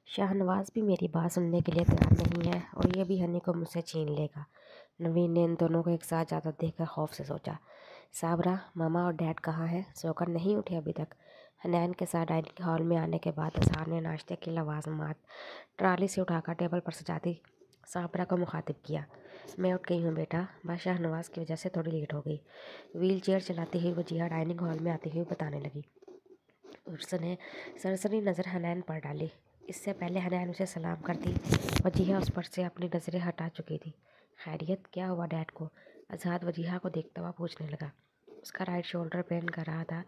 शाहनवाज भी मेरी बात सुनने के लिए तैयार नहीं है और ये भी हनी को मुझसे छीन लेगा। नवीन ने इन दोनों को एक साथ जाता देखकर खौफ से सोचा, साबरा, मामा और डैड कहाँ हैं? सोकर नहीं उठे अभी तक? हनैन के साथ डाइनिंग हॉल में आने के बाद अजहार ने नाश्ते की लवाजमात ट्राली से उठाकर टेबल पर सजाती साबरा को मुखातिब किया। मैं उठ गई हूँ बेटा, बस शाहनवाज की वजह से थोड़ी लेट हो गई। व्हील चेयर चलाती हुई वजीहा डाइनिंग हॉल में आती हुई बताने लगी। उसने सरसरी नज़र हनैन पर डाली। इससे पहले हनैन उसे सलाम करती, वजीहा उस पर से अपनी नज़रें हटा चुकी थी। खैरियत, क्या हुआ डैड को? आज़ाद वजीहा को देखता हुआ पूछने लगा। उसका राइट शोल्डर पेन कर रहा था,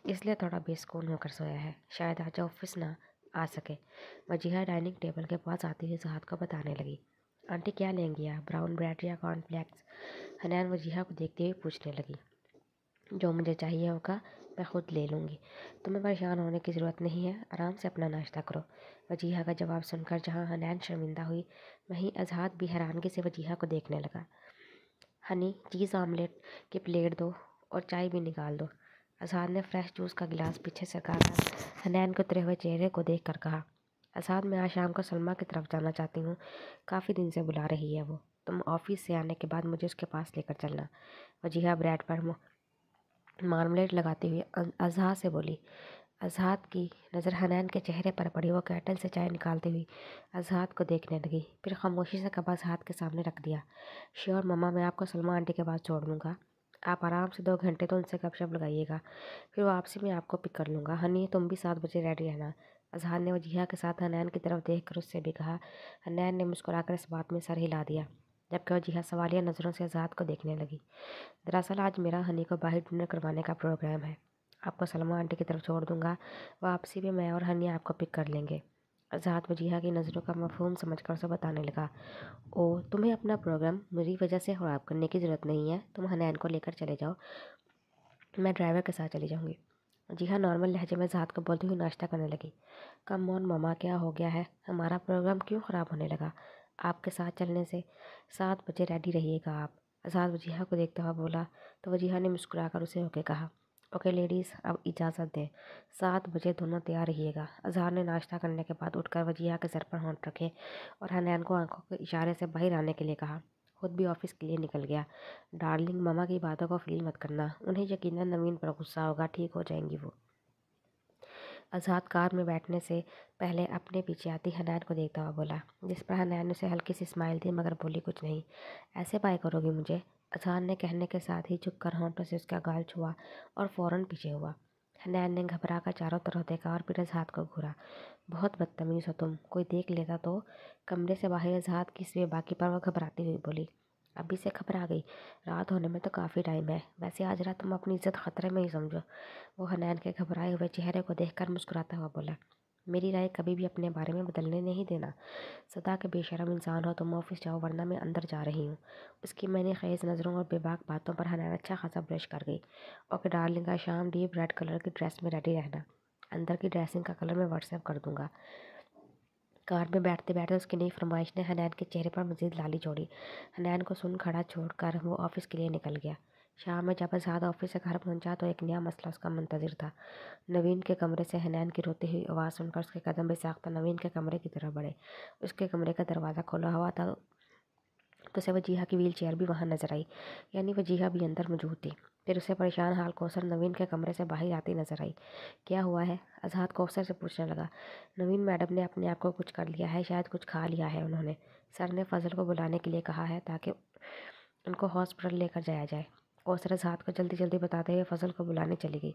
इसलिए थोड़ा बेसुकून होकर सोया है। शायद आज ऑफिस ना आ सके। वजीहा डाइनिंग टेबल के पास आती हुई आज़ाद को बताने लगी। आंटी क्या लेंगी आप, ब्राउन ब्रेड या कॉर्नफ्लेक्स? हनैन वजीहा को देखते हुए पूछने लगी। जो मुझे चाहिए होगा मैं खुद ले लूँगी, तुम्हें परेशान होने की ज़रूरत नहीं है, आराम से अपना नाश्ता करो। वजीहा का जवाब सुनकर जहाँ हनैन शर्मिंदा हुई, वहीं अजहाद भी हैरानगी से वजीहा को देखने लगा। हनी, चीज़ आमलेट की प्लेट दो और चाय भी निकाल दो। अजहाद ने फ्रेश जूस का गिलास पीछे सरकाकर हनैन के उतरे हुए चेहरे को देख कर कहा, अजहाद, मैं आज शाम को सलमा की तरफ जाना चाहती हूँ, काफ़ी दिन से बुला रही है वो। तुम ऑफिस से आने के बाद मुझे उसके पास लेकर चलना। वजीहा ब्रेड पर मार्मलेट लगाती हुई अजहाद से बोली। अजहाद की नज़र हनैन के चेहरे पर पड़ी। वो कैटल से चाय निकालती हुई अजहाद को देखने लगी, फिर खामोशी से कप अजहाद के सामने रख दिया। श्योर मम्मा, मैं आपको सलमा आंटी के पास छोड़ दूँगा, आप आराम से 2 घंटे तो उनसे गपशप लगाइएगा, फिर वापसी में आपको पिक कर लूँगा। हनी, तुम भी 7 बजे रेडी रहना। अजहाद ने वजीहा के साथ हनैन की तरफ देख कर उससे भी कहा। हनैन ने मुस्कुराकर इस बात में सर हिला दिया, जबकि वजीहा सवालिया नज़रों से अजहाद को देखने लगी। दरअसल आज मेरा हनी को बाहर डिनर करवाने का प्रोग्राम है, आपको सलमा आंटी की तरफ छोड़ दूंगा, वापसी में मैं और हनी आपको पिक कर लेंगे। अजहाद वजीहा की नज़रों का मफहूम समझकर उसे बताने लगा। ओ, तुम्हें अपना प्रोग्राम मेरी वजह से ख़राब करने की ज़रूरत नहीं है, तुम हनैन को लेकर चले जाओ, मैं ड्राइवर के साथ चली जाऊँगी। जी हाँ, नॉर्मल लहजे में अजहाद को बोलती हुई नाश्ता करने लगी। कम ऑन मामा, क्या हो गया है? हमारा प्रोग्राम क्यों ख़राब होने लगा? आपके साथ चलने से 7 बजे रेडी रहिएगा आप। अजहाद वजीहा को देखता हुआ बोला तो वजीहा ने मुस्कुराकर उसे होके कहा, ओके लेडीज़, अब इजाज़त दें, 7 बजे दोनों तैयार रहिएगा। अजहार ने नाश्ता करने के बाद उठकर वजीहा के सर पर होंठ रखे और हनैन को आंखों के इशारे से बाहर आने के लिए कहा। खुद भी ऑफिस के लिए निकल गया। डार्लिंग, मामा की बातों को फील मत करना, उन्हें यकीनन नवीन पर गुस्सा होगा, ठीक हो जाएंगी वो। अजहाद कार में बैठने से पहले अपने पीछे आती हनैन को देखता हुआ बोला, जिस पर हनैन ने उसे हल्की सी स्माइल दी मगर बोली कुछ नहीं। ऐसे बाय करोगी मुझे? अजहाद ने कहने के साथ ही झुककर होंठों से उसका गाल छुआ और फौरन पीछे हुआ। हनैन ने घबरा कर चारों तरफ देखा और फिर अजहाद को घूरा। बहुत बदतमीज़ हो तुम, कोई देख लेता तो? कमरे से बाहर अजहाद की सिवा बाकी पर वह घबराती हुई बोली। अभी से घबरा गई? रात होने में तो काफ़ी टाइम है, वैसे आज रात तुम अपनी इज्जत खतरे में ही समझो। वो हनैन के घबराए हुए चेहरे को देखकर मुस्कुराता हुआ बोला, मेरी राय कभी भी अपने बारे में बदलने नहीं देना। सदा के बेशरम इंसान हो तुम, ऑफिस जाओ वरना मैं अंदर जा रही हूँ। उसकी मैंने खेज नज़रों और बेबाक बातों पर हनैन अच्छा खासा ब्रश कर गई। ओके डार्लिंग, का शाम डीप रेड कलर की ड्रेस में रेडी रहना, अंदर की ड्रेसिंग का कलर मैं व्हाट्सएप कर दूंगा। कार में बैठते बैठते उसकी नई फरमाइश ने हनैन के चेहरे पर मजीद लाली जोड़ी। हनैन को सुन खड़ा छोड़कर वो ऑफिस के लिए निकल गया। शाम में जब आज़ाद ऑफिस से घर पहुंचा तो एक नया मसला उसका मुंतज़िर था। नवीन के कमरे से हनैन की रोती हुई आवाज़ सुनकर उसके कदम बेसाख्ता नवीन के कमरे की तरफ बढ़े। उसके कमरे का दरवाज़ा खोला हुआ था तो उसे वजीहा की व्हील चेयर भी वहाँ नजर आई, यानी वजीहा भी अंदर मौजूद थी। फिर उसे परेशान हाल कौसर नवीन के कमरे से बाहर आती नजर आई। क्या हुआ है? आज़ाद कौसर से पूछने लगा। नवीन मैडम ने अपने आप को कुछ कर लिया है, शायद कुछ खा लिया है उन्होंने। सर ने फजल को बुलाने के लिए कहा है ताकि उनको हॉस्पिटल लेकर जाया जाए। कौसर आज़ाद को जल्दी जल्दी बताते हुए फजल को बुलाने चली गई।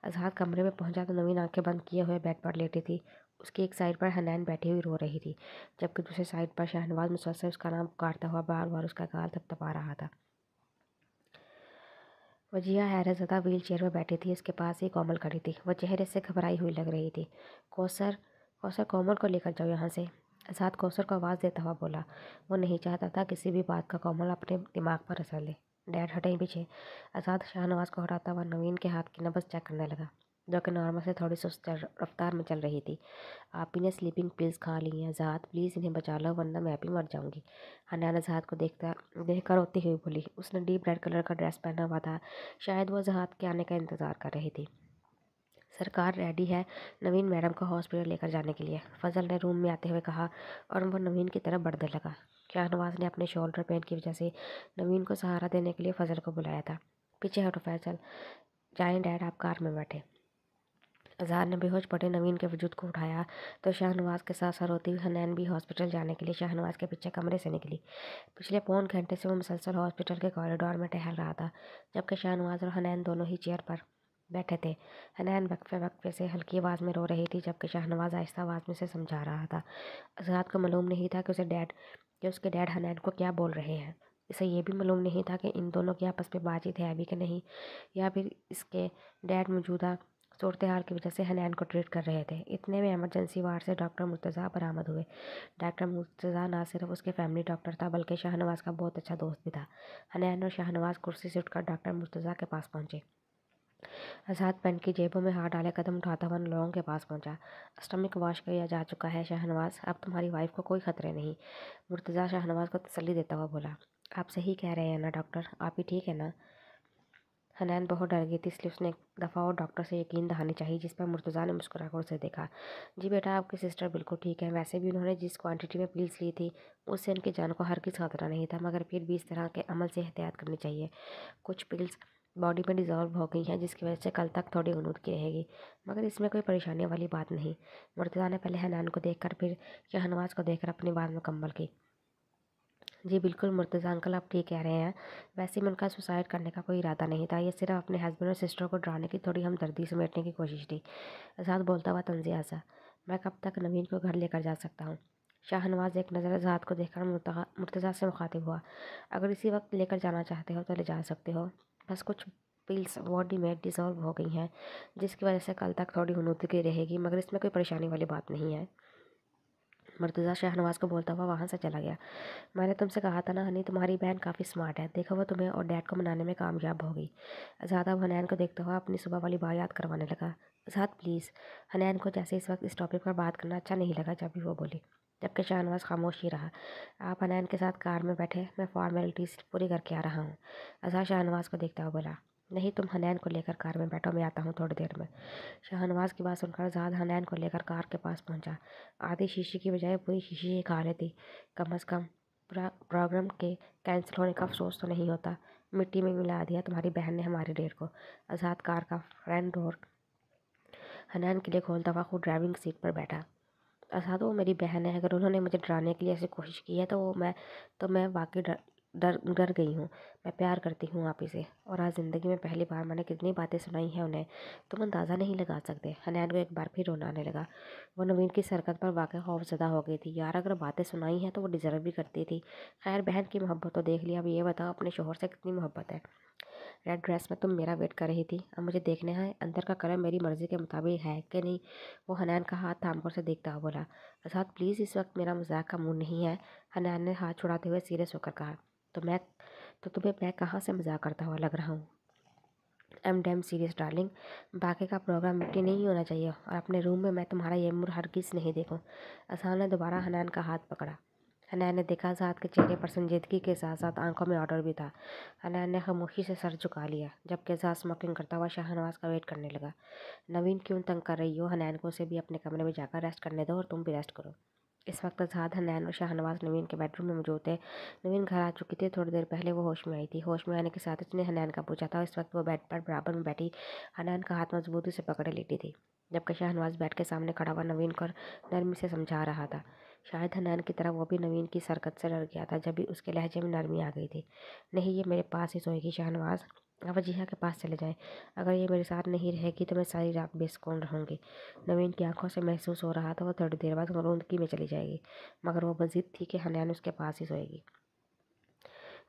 आज़ाद कमरे में पहुंचा तो नवीन आंखें बंद किए हुए बेड पर लेटी थी। उसकी एक साइड पर हनैन बैठी हुई रो रही थी, जबकि दूसरी साइड पर शाहनवाज मुसलसल उसका नाम पुकारता हुआ बार बार उसका गाल थपथपा रहा था। वजीहा हैरत ज़दा व्हील चेयर में बैठी थी, उसके पास ही कोमल खड़ी थी। वह चेहरे से घबराई हुई लग रही थी। कौसर, कौसर, कोमल को लेकर जाओ यहाँ से। आज़ाद कौसर को आवाज़ देता हुआ बोला। वो नहीं चाहता था किसी भी बात का कोमल अपने दिमाग पर असर ले। डैड हटें पीछे। आज़ाद शाहनवाज को हटाता हुआ नवीन के हाथ की नब्ज़ चेक करने लगा, जो कि नॉर्मल से थोड़ी सुस्त रफ्तार में चल रही थी। आप ही ने स्लीपिंग पिल्स खा ली हैं आज़ाद, प्लीज़ इन्हें बचा लो वरना मैं भी मर जाऊंगी। हनान आज़ाद को देखकर रोती हुई बोली। उसने डीप रेड कलर का ड्रेस पहना हुआ था, शायद वो आज़ाद के आने का इंतज़ार कर रही थी। सरकार रेडी है नवीन मैडम को हॉस्पिटल लेकर जाने के लिए, फजल ने रूम में आते हुए कहा और वो नवीन की तरफ बढ़ने लगा। शाहनवाज ने अपने शोल्डर पेन की वजह से नवीन को सहारा देने के लिए फजल को बुलाया था। पीछे हटो फैसल, जाएं डैड, आप कार में बैठे। अजहार ने बेहोश पड़े नवीन के वजूद को उठाया तो शाहनवाज के साथ साथ रोती हुई हनैन भी हॉस्पिटल जाने के लिए शाहनवाज के पीछे कमरे से निकली। पिछले पौन घंटे से वो मुसलसल हॉस्पिटल के कॉरिडोर में टहल रहा था, जबकि शाहनवाज और हनैन दोनों ही चेयर पर बैठे थे। हनैन वक्फे वक्फे से हल्की आवाज़ में रो रही थी, जबकि शाहनवाज आहिस्ता आवाज़ में से समझा रहा था। अजहार को मालूम नहीं था कि उसके डैड हनैन को क्या बोल रहे हैं। इसे ये भी मालूम नहीं था कि इन दोनों की आपस में बातचीत है अभी कि नहीं, या फिर इसके डैड मौजूदा सूरत हाल की वजह से हनैन को ट्रीट कर रहे थे। इतने में इमरजेंसी वार्ड से डॉक्टर मुर्तज़ा बरामद हुए। डॉक्टर मुर्तज़ा ना सिर्फ उसके फैमिली डॉक्टर था, बल्कि शाहनवाज का बहुत अच्छा दोस्त भी था। हनैन और शाहनवाज कुर्सी से उठकर डॉक्टर मुर्तज़ा के पास पहुंचे। आज़ाद पैंट की जेबों में हाथ डाले कदम उठाता हुआ लोगों के पास पहुंचा। स्टमक वॉश किया जा चुका है शाहनवाज, अब तुम्हारी वाइफ को कोई खतरे नहीं, मुर्तज़ा शाहनवाज को तसल्ली देता हुआ बोला। आप सही कह रहे हैं ना डॉक्टर, आप ही ठीक है ना। हनैन बहुत डर गई थी, इसलिए उसने एक दफ़ा और डॉक्टर से यकीन दहानी चाहिए, जिस पर मुर्तज़ा ने मुस्कुराकर उसे देखा। जी बेटा, आपकी सिस्टर बिल्कुल ठीक है। वैसे भी उन्होंने जिस क्वांटिटी में पिल्स ली थी उससे उनकी जान को हरगिज़ खतरा नहीं था, मगर फिर भी इस तरह के अमल से एहतियात करनी चाहिए। कुछ पिल्स बॉडी में डिज़ोल्व हो गई हैं, जिसकी वजह से कल तक थोड़ी गनूदगी रहेगी, मगर इसमें कोई परेशानी वाली बात नहीं। मुर्तज़ा ने पहले हनैन को देखकर फिर शाहनवाज को देखकर अपनी बात मुकम्मल की। जी बिल्कुल मुर्तज़ा अंकल, आप ठीक कह रहे हैं। वैसे में उनका सुसाइड करने का कोई इरादा नहीं था, ये सिर्फ अपने हस्बैंड और सिस्टर को डराने की थोड़ी हमदर्दी समेटने की कोशिश थी। आज़ाद बोलता हुआ तंज़िया सा, मैं कब तक नवीन को घर लेकर जा सकता हूँ। शाहनवाज एक नज़र आज़ाद को देखकर मुर्तज़ा से मुखातिब हुआ। अगर इसी वक्त लेकर जाना चाहते हो तो ले जा सकते हो, बस कुछ पिल्स बॉडी में डिज़ोल्व हो गई हैं, जिसकी वजह से कल तक थोड़ी गनूदगी रहेगी, मगर इसमें कोई परेशानी वाली बात नहीं है। मुर्तज़ा शाहनवाज को बोलता हुआ वहाँ से चला गया। मैंने तुमसे कहा था ना हनी, तुम्हारी बहन काफ़ी स्मार्ट है, देखो वो तुम्हें और डैड को मनाने में कामयाब हो गई। आज़ाद अब हनैन को देखता हुआ अपनी सुबह वाली बात याद करवाने लगा। आज़ाद प्लीज़। हनैन को जैसे इस वक्त इस टॉपिक पर बात करना अच्छा नहीं लगा, जब भी वो बोली, जबकि शाहनवाज खामोश ही रहा। आप हनैन के साथ कार में बैठे, मैं फॉर्मेलिटीज़ पूरी करके आ रहा हूँ। आज़ाद शाहनवाज को देखता हुआ बोला। नहीं, तुम हनैन को लेकर कार में बैठो, मैं आता हूँ थोड़ी देर में। शाहनवाज की बात सुनकर आज़ाद हनैन को लेकर कार के पास पहुँचा। आधी शीशी की बजाय पूरी शीशी ही खा रही थी। कम अज़ कम प्रोग्राम के कैंसिल होने का अफसोस तो नहीं होता। मिट्टी में मिला दिया तुम्हारी बहन ने हमारे डेट को। आज़ाद कार का फ्रंट डोर हनैन के लिए खोलता हुआ खुद ड्राइविंग सीट पर बैठा। आज़ाद, वो मेरी बहन है, अगर उन्होंने मुझे डराने के लिए ऐसी कोशिश की है तो मैं वाकई डर डर डर गई हूँ। मैं प्यार करती हूँ आप ही से, और आज ज़िंदगी में पहली बार मैंने कितनी बातें सुनाई हैं उन्हें, तुम अंदाज़ा नहीं लगा सकते। हनैन को एक बार फिर रोना आने लगा। वो नवीन की हरकत पर वाकई खौफज़दा हो गई थी। यार, अगर बातें सुनाई हैं तो वो डिज़र्व भी करती थी। खैर, बहन की मोहब्बत तो देख लिया, अब ये बताओ अपने शोहर से कितनी मोहब्बत है। रेड ड्रेस में तुम मेरा वेट कर रही थी, अब मुझे देखना है अंदर का कलर मेरी मर्ज़ी के मुताबिक है कि नहीं। वो हनैन का हाथ थाम कर उसे देखता हुआ बोला। आज़ाद प्लीज़, इस वक्त मेरा मजाक का मूड नहीं है। हनैन ने हाथ छुड़ाते हुए सीरियस होकर कहा। तो तुम्हें मैं कहाँ से मजाक करता हुआ लग रहा हूँ। I am damn serious darling, बाकी का प्रोग्राम मिट्टी नहीं होना चाहिए, और अपने रूम में मैं तुम्हारा ये मुड़ हरगिज़ नहीं देखूँ। आसान ने दोबारा हनैन का हाथ पकड़ा। हनैन ने देखा आज़ाद के चेहरे पर संजीदगी के साथ साथ आंखों में ऑर्डर भी था। हनैन ने खामोशी से सर झुका लिया, जबकि आज़ाद स्मोकिंग करता हुआ शाहनवाज का वेट करने लगा। नवीन क्यों तंग कर रही हो, हनैन को उसे भी अपने कमरे में जाकर रेस्ट करने दो और तुम भी रेस्ट करो। इस वक्त आज़ाद, हनैन और शाहनवाज नवीन के बेडरूम में मौजूद थे। नवीन घर आ चुकी थी, थोड़ी देर पहले वो होश में आई थी। होश में आने के साथ उसने हनैन का पूछा था। इस वक्त वो बेड पर बराबर में बैठी हनैन का हाथ मजबूती से पकड़े लेटी थी, जबकि शाहनवाज बेड के सामने खड़ा हुआ नवीन को नरमी से समझा रहा था। शायद हनैन की तरह वो भी नवीन की इस हरकत से डर गया था, जब भी उसके लहजे में नरमी आ गई थी। नहीं, ये मेरे पास ही सोएगी शाहनवाज, आप वजीहा के पास चले जाएं। अगर ये मेरे साथ नहीं रहेगी तो मैं सारी रात बेसुकून रहूँगी। नवीन की आंखों से महसूस हो रहा था वो थोड़ी देर बाद मरूदगी में चली जाएगी, मगर वो बज़िद थी कि हनैन उसके पास ही सोएगी।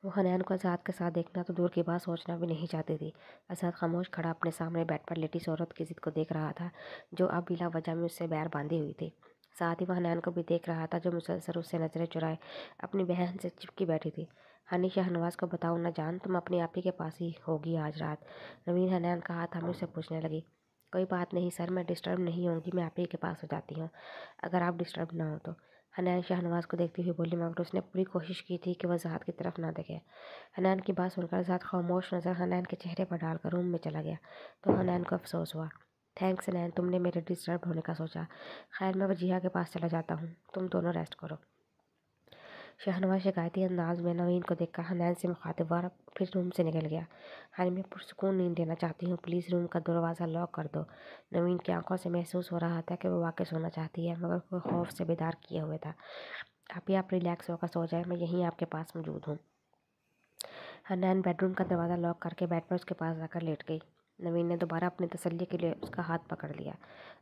वो हनैन को आज़ाद के साथ देखना तो दूर की बात सोचना भी नहीं चाहती थी। आज़ाद खामोश खड़ा अपने सामने बेड पर लेटी इस औरत की जिद को देख रहा था, जो अब बिला वजह में उससे बैर बांधी हुई थी। साथ ही वह हनैन को भी देख रहा था, जो मुसलसल उससे नजरें चुराए अपनी बहन से चिपकी बैठी थी। हनी, शाहनवाज को बताओ ना जान, तुम अपनी आप ही के पास ही होगी आज रात। नवीन हनैन का हाथ थामे उसे पूछने लगी। कोई बात नहीं सर, मैं डिस्टर्ब नहीं होंगी, मैं आप ही के पास हो जाती हूँ, अगर आप डिस्टर्ब ना हो तो। हनैन शाहनवाज को देखती हुई बोली, मगर उसने पूरी कोशिश की थी कि वह ज़ात की तरफ ना देखे। हनैन की बात सुनकर ज़ात खामोश नज़र हनैन के चेहरे पर डालकर रूम में चला गया, तो हनैन को अफसोस हुआ। تھینکس نین، تم نے میرے ڈسٹرب ہونے کا سوچا۔ خیر میں وجیہہ کے پاس چلا جاتا ہوں، تم دونوں ریسٹ کرو۔ شہنواز شکایتی انداز میں نوین کو دیکھ کر حنین سے مخاطب ہوا، پھر روم سے نکل گیا۔ ہاں میں پرسکون نیند لینا چاہتی ہوں، پلیز روم کا دروازہ لاک کر دو۔ نوین کی آنکھوں سے محسوس ہو رہا تھا کہ وہ واقعی سونا چاہتی ہے، مگر کوئی خوف سے بیدار کیے ہوئے تھا۔ آپ ریلیکس ہو کر سو جائیں، میں یہیں آپ کے پاس موجود ہوں۔ حنین بیڈ روم کا دروازہ لاک کر کے بیڈ پر اس کے پاس جا کر لیٹ گئی۔ نوین نے دوبارہ اپنی تسلی کے لیے اس کا ہاتھ پکڑ لیا۔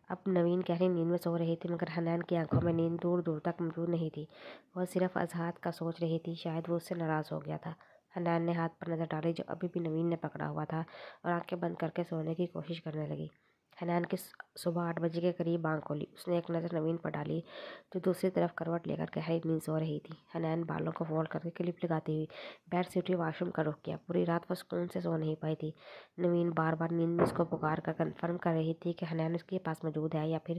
اب نوین گہری نیند میں سو رہی تھی، مگر حنین کی آنکھوں میں نیند دور دور تک موجود نہیں تھی۔ وہ صرف اظہار کا سوچ رہی تھی، شاید وہ اس سے ناراض ہو گیا تھا۔ حنین نے ہاتھ پر نظر ڈالی جو ابھی بھی نوین نے پکڑا ہوا تھا، اور آنکھیں بند کر کے سونے کی کوشش کرنے لگی۔ حنین کی صبح 8 بجے کے قریب آنکھ کھولی۔ اس نے ایک نظر نوین پر ڈالی جو دوسری طرف کروٹ لے کر گہری نیند سو رہی تھی۔ حنین بالوں کو فولڈ کر کے کلپ لگاتی ہوئی بیڈ سے اٹھی، واش روم کا رخ کیا۔ پوری رات وہ سکون سے سو نہیں پائی تھی۔ نوین بار بار نیند میں اس کو پکار کر کنفرم کر رہی تھی کہ حنین اس کے پاس موجود ہے، یا پھر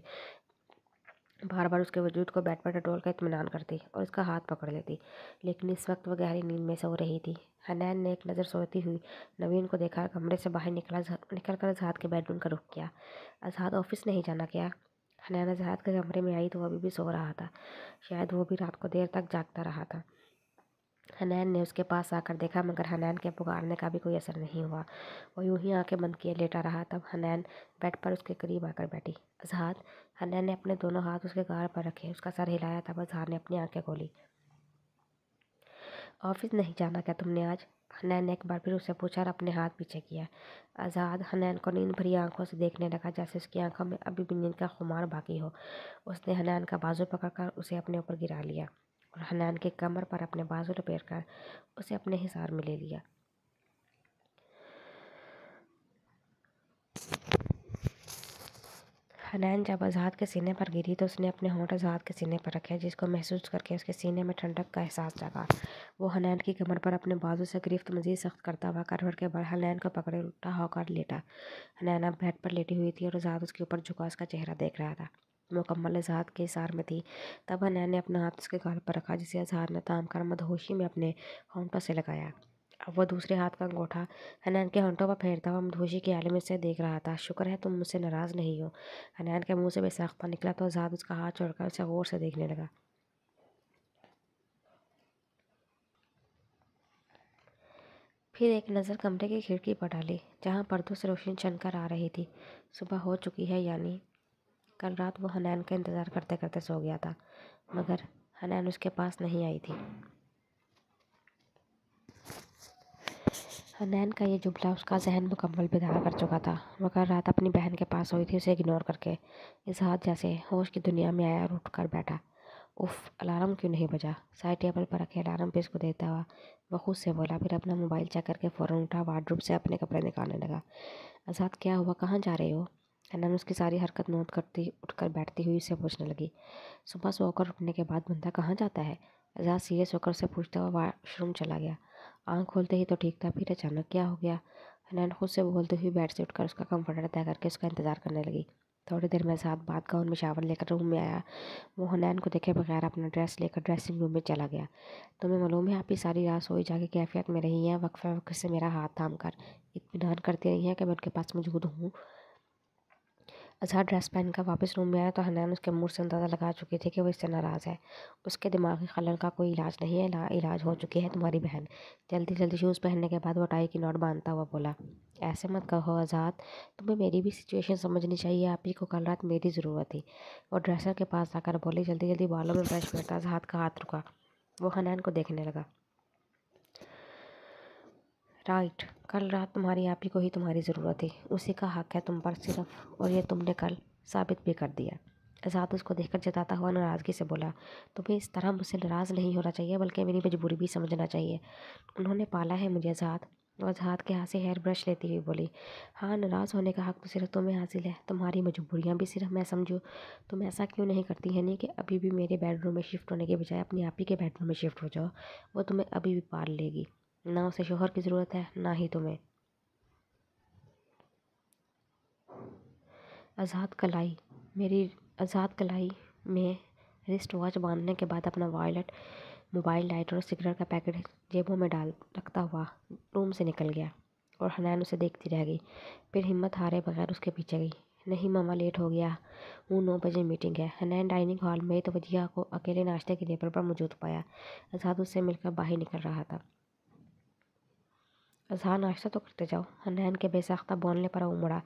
بار بار اس کے وجود کو بیڈ پر ٹٹول کر اطمینان کرتی اور اس کا ہاتھ پکڑ لیتی، لیکن اس وقت وہ گہری نیند میں سو رہی تھی۔ حنین نے ایک نظر سوتی ہوئی نوین کو دیکھا، کمرے سے باہر نکل کر اظہار کے بیڈ روم کا رخ کیا۔ اظہار آفس نہیں جانا کیا؟ حنین اظہار کے کمرے میں آئی تو وہ ابھی بھی سو رہا تھا، شاید وہ بھی رات کو دیر تک جاگتا رہا تھا۔ حنین نے اس کے پاس آ کر دیکھا، مگر حنین کے پکارنے کا بھی کوئی اثر نہیں ہوا۔ وہ یوں ہی آنکھیں بند کیے لیٹا رہا۔ تب حنین بیڈ پر اس کے قریب آ کر بیٹھی۔ اظہار، حنین نے اپنے دونوں ہاتھ اس کے گال پر رکھے، اس کا سر ہلایا۔ تب اظہار نے اپنی آنکھیں کھولی۔ آفس نہیں جانا کیا تم نے آج؟ حنین نے ایک بار پھر اس سے پوچھا اور اپنے ہاتھ پیچھے کیا۔ اظہار حنین کو نیند بھری آنکھوں سے دیکھنے لگا، جیسے اس کی آنکھوں میں ابھی بھی نیند کا خمار باقی ہو۔ اس نے حنین کا بازو پکڑ کر اسے اپنے اوپر گرا لیا اور حنین کی کمر پر اپنے بازو لپیٹ کر اسے اپنے حصار میں لے لیا۔ حنین جب اظہار کے سینے پر گری تو اس نے اپنے ہونٹ اظہار کے سینے پر رکھے، جس کو محسوس کر کے اس کے سینے میں ٹھنڈک کا احساس جاگا۔ وہ حنین کی کمر پر اپنے بازو سے گرفت مزید سخت کرتا ہوا کروٹ کے بل حنین کو پکڑے الٹا ہو کر لیٹا۔ حنین اب بیڈ پر لیٹی ہوئی تھی اور اظہار اس کے اوپر جھکا اس کا چہرہ دیکھ رہا تھا، مکمل اظہار کے حصار میں تھی۔ تب حنین نے اپنا ہاتھ اس کے گال پر رکھا، جسے اظہار نے تھام کر مدہوشی میں اپنے ہونٹوں سے لگایا۔ اب وہ دوسرے ہاتھ کا انگوٹھا حنین کے ہونٹوں پر پھیرتا ہوا مدہوشی کی عالم سے دیکھ رہا تھا۔ شکر ہے تم مجھ سے ناراض نہیں ہو، حنین کے منہ سے بے ساختہ نکلا تو اظہار اس کا ہاتھ چھوڑ کر اسے غور سے دیکھنے لگا۔ پھر ایک نظر کمرے کی کھڑکی پر ڈالی، جہاں پردوں سے روشنی چھن کر آ رہی تھی۔ صبح ہو چکی ہے، یعنی کل رات وہ حنین کا انتظار کرتے کرتے سو گیا تھا، مگر حنین اس کے پاس نہیں آئی تھی۔ حنین کا یہ جملہ اس کا ذہن مکمل بیدار کر چکا تھا۔ وہ کل رات اپنی بہن کے پاس ہوئی تھی، اسے اگنور کر کے۔ اظہار جیسے ہوش کی دنیا میں آیا اور اٹھ کر بیٹھا۔ اف، الارم کیوں نہیں بجا؟ سائڈ ٹیبل پر رکھے الارم پہ اس کو دیتا ہوا وہ خود سے بولا، پھر اپنا موبائل چیک کر کے فوراً اٹھا، وارڈروب سے اپنے کپڑے نکالنے لگا۔ اظہار کیا ہوا، کہاں جا رہے ہو؟ حنین اس کی ساری حرکت نوٹ کرتی اٹھ کر بیٹھتی ہوئی اسے پوچھنے لگی۔ صبح سو کر اٹھنے کے بعد بندہ کہاں جاتا ہے؟ اظہار سیریس ہو کر اسے پوچھتا ہوا واش روم چلا گیا۔ آنکھ کھولتے ہی تو ٹھیک تھا، پھر اچانک کیا ہو گیا؟ حنین خود سے بولتے ہوئی بیڈ سے اٹھ کر اس کا کمفرٹر طے کر کے اس کا انتظار کرنے لگی۔ تھوڑی دیر میں اظہار بات گاؤن میں شاور لے کر روم میں آیا۔ وہ حنین کو دیکھے بغیر اپنا ڈریس لے کر ڈریسنگ روم میں چلا گیا۔ تمہیں معلوم ہے آپ ہی ساری رات سوئی جاگی کیفیت میں رہی ہیں، وقفہ وقفے سے میرا ہاتھ تھام کر اطمینان کرتی رہی ہیں کہ میں ان کے پاس موجود ہوں۔ اظہار ڈریس پہن کر واپس روم میں آیا تو حنین اس کے موڈ سے اندازہ لگا چکی تھی کہ وہ اس سے ناراض ہے۔ اس کے دماغی خلل کا کوئی علاج نہیں ہے، علاج ہو چکی ہے تمہاری بہن۔ جلدی جلدی شوز پہننے کے بعد وہ ٹائی کی نوٹ باندھتا ہوا بولا، ایسے مت کہو اظہار، تمہیں میری بھی سچویشن سمجھنی چاہیے، آپ ہی کو کل رات میری ضرورت تھی۔ وہ ڈریسر کے پاس آ کر بولی، جلدی جلدی بالوں میں برش پھیرتا اظہار کا ہاتھ رکا۔ وہ حنین کو دیکھنے لگا۔ رائٹ، کل رات تمہاری آپی کو ہی تمہاری ضرورت تھی، اسی کا حق ہے تم پر صرف، اور یہ تم نے کل ثابت بھی کر دیا۔ اظہار اس کو دیکھ کر جتاتا ہوا ناراضگی سے بولا، تمہیں اس طرح مجھ سے ناراض نہیں ہونا چاہیے، بلکہ میری مجبوری بھی سمجھنا چاہیے۔ انہوں نے پالا ہے مجھے اظہار۔ وہ اظہار کے ہاتھ سے ہیئر برش لیتی ہوئی بولی، ہاں ناراض ہونے کا حق تو صرف تمہیں حاصل ہے، تمہاری مجبوریاں بھی صرف میں سمجھوں۔ تم ایسا کیوں نہیں کرتی ہیں کہ ابھی بھی میرے بیڈ روم میں شفٹ ہونے کے بجائے اپنی آپی کے بیڈ روم میں شفٹ ہو جاؤ، وہ تمہیں ابھی بھی پال لے گی، نہ اسے شوہر کی ضرورت ہے نہ ہی تمہیں۔ اظہار کلائی میں رسٹ واچ باندھنے کے بعد اپنا وائلٹ موبائل لائٹر اور سگریٹ کا پیکٹ جیبوں میں رکھتا ہوا روم سے نکل گیا، اور حنین اسے دیکھتی رہ گئی، پھر ہمت ہارے بغیر اس کے پیچھے گئی۔ نہیں ماما لیٹ ہو گیا ہوں، 9 بجے میٹنگ ہے۔ حنین ڈائننگ ہال میں توجیہ کو اکیلے ناشتے کے ٹیبل پر موجود پایا۔ اذہان اس سے مل کر باہر نکل رہا تھا۔ اذہان ناشتہ تو کرتے جاؤ۔ حنین کے بے ساختہ بولنے پر وہ مڑا۔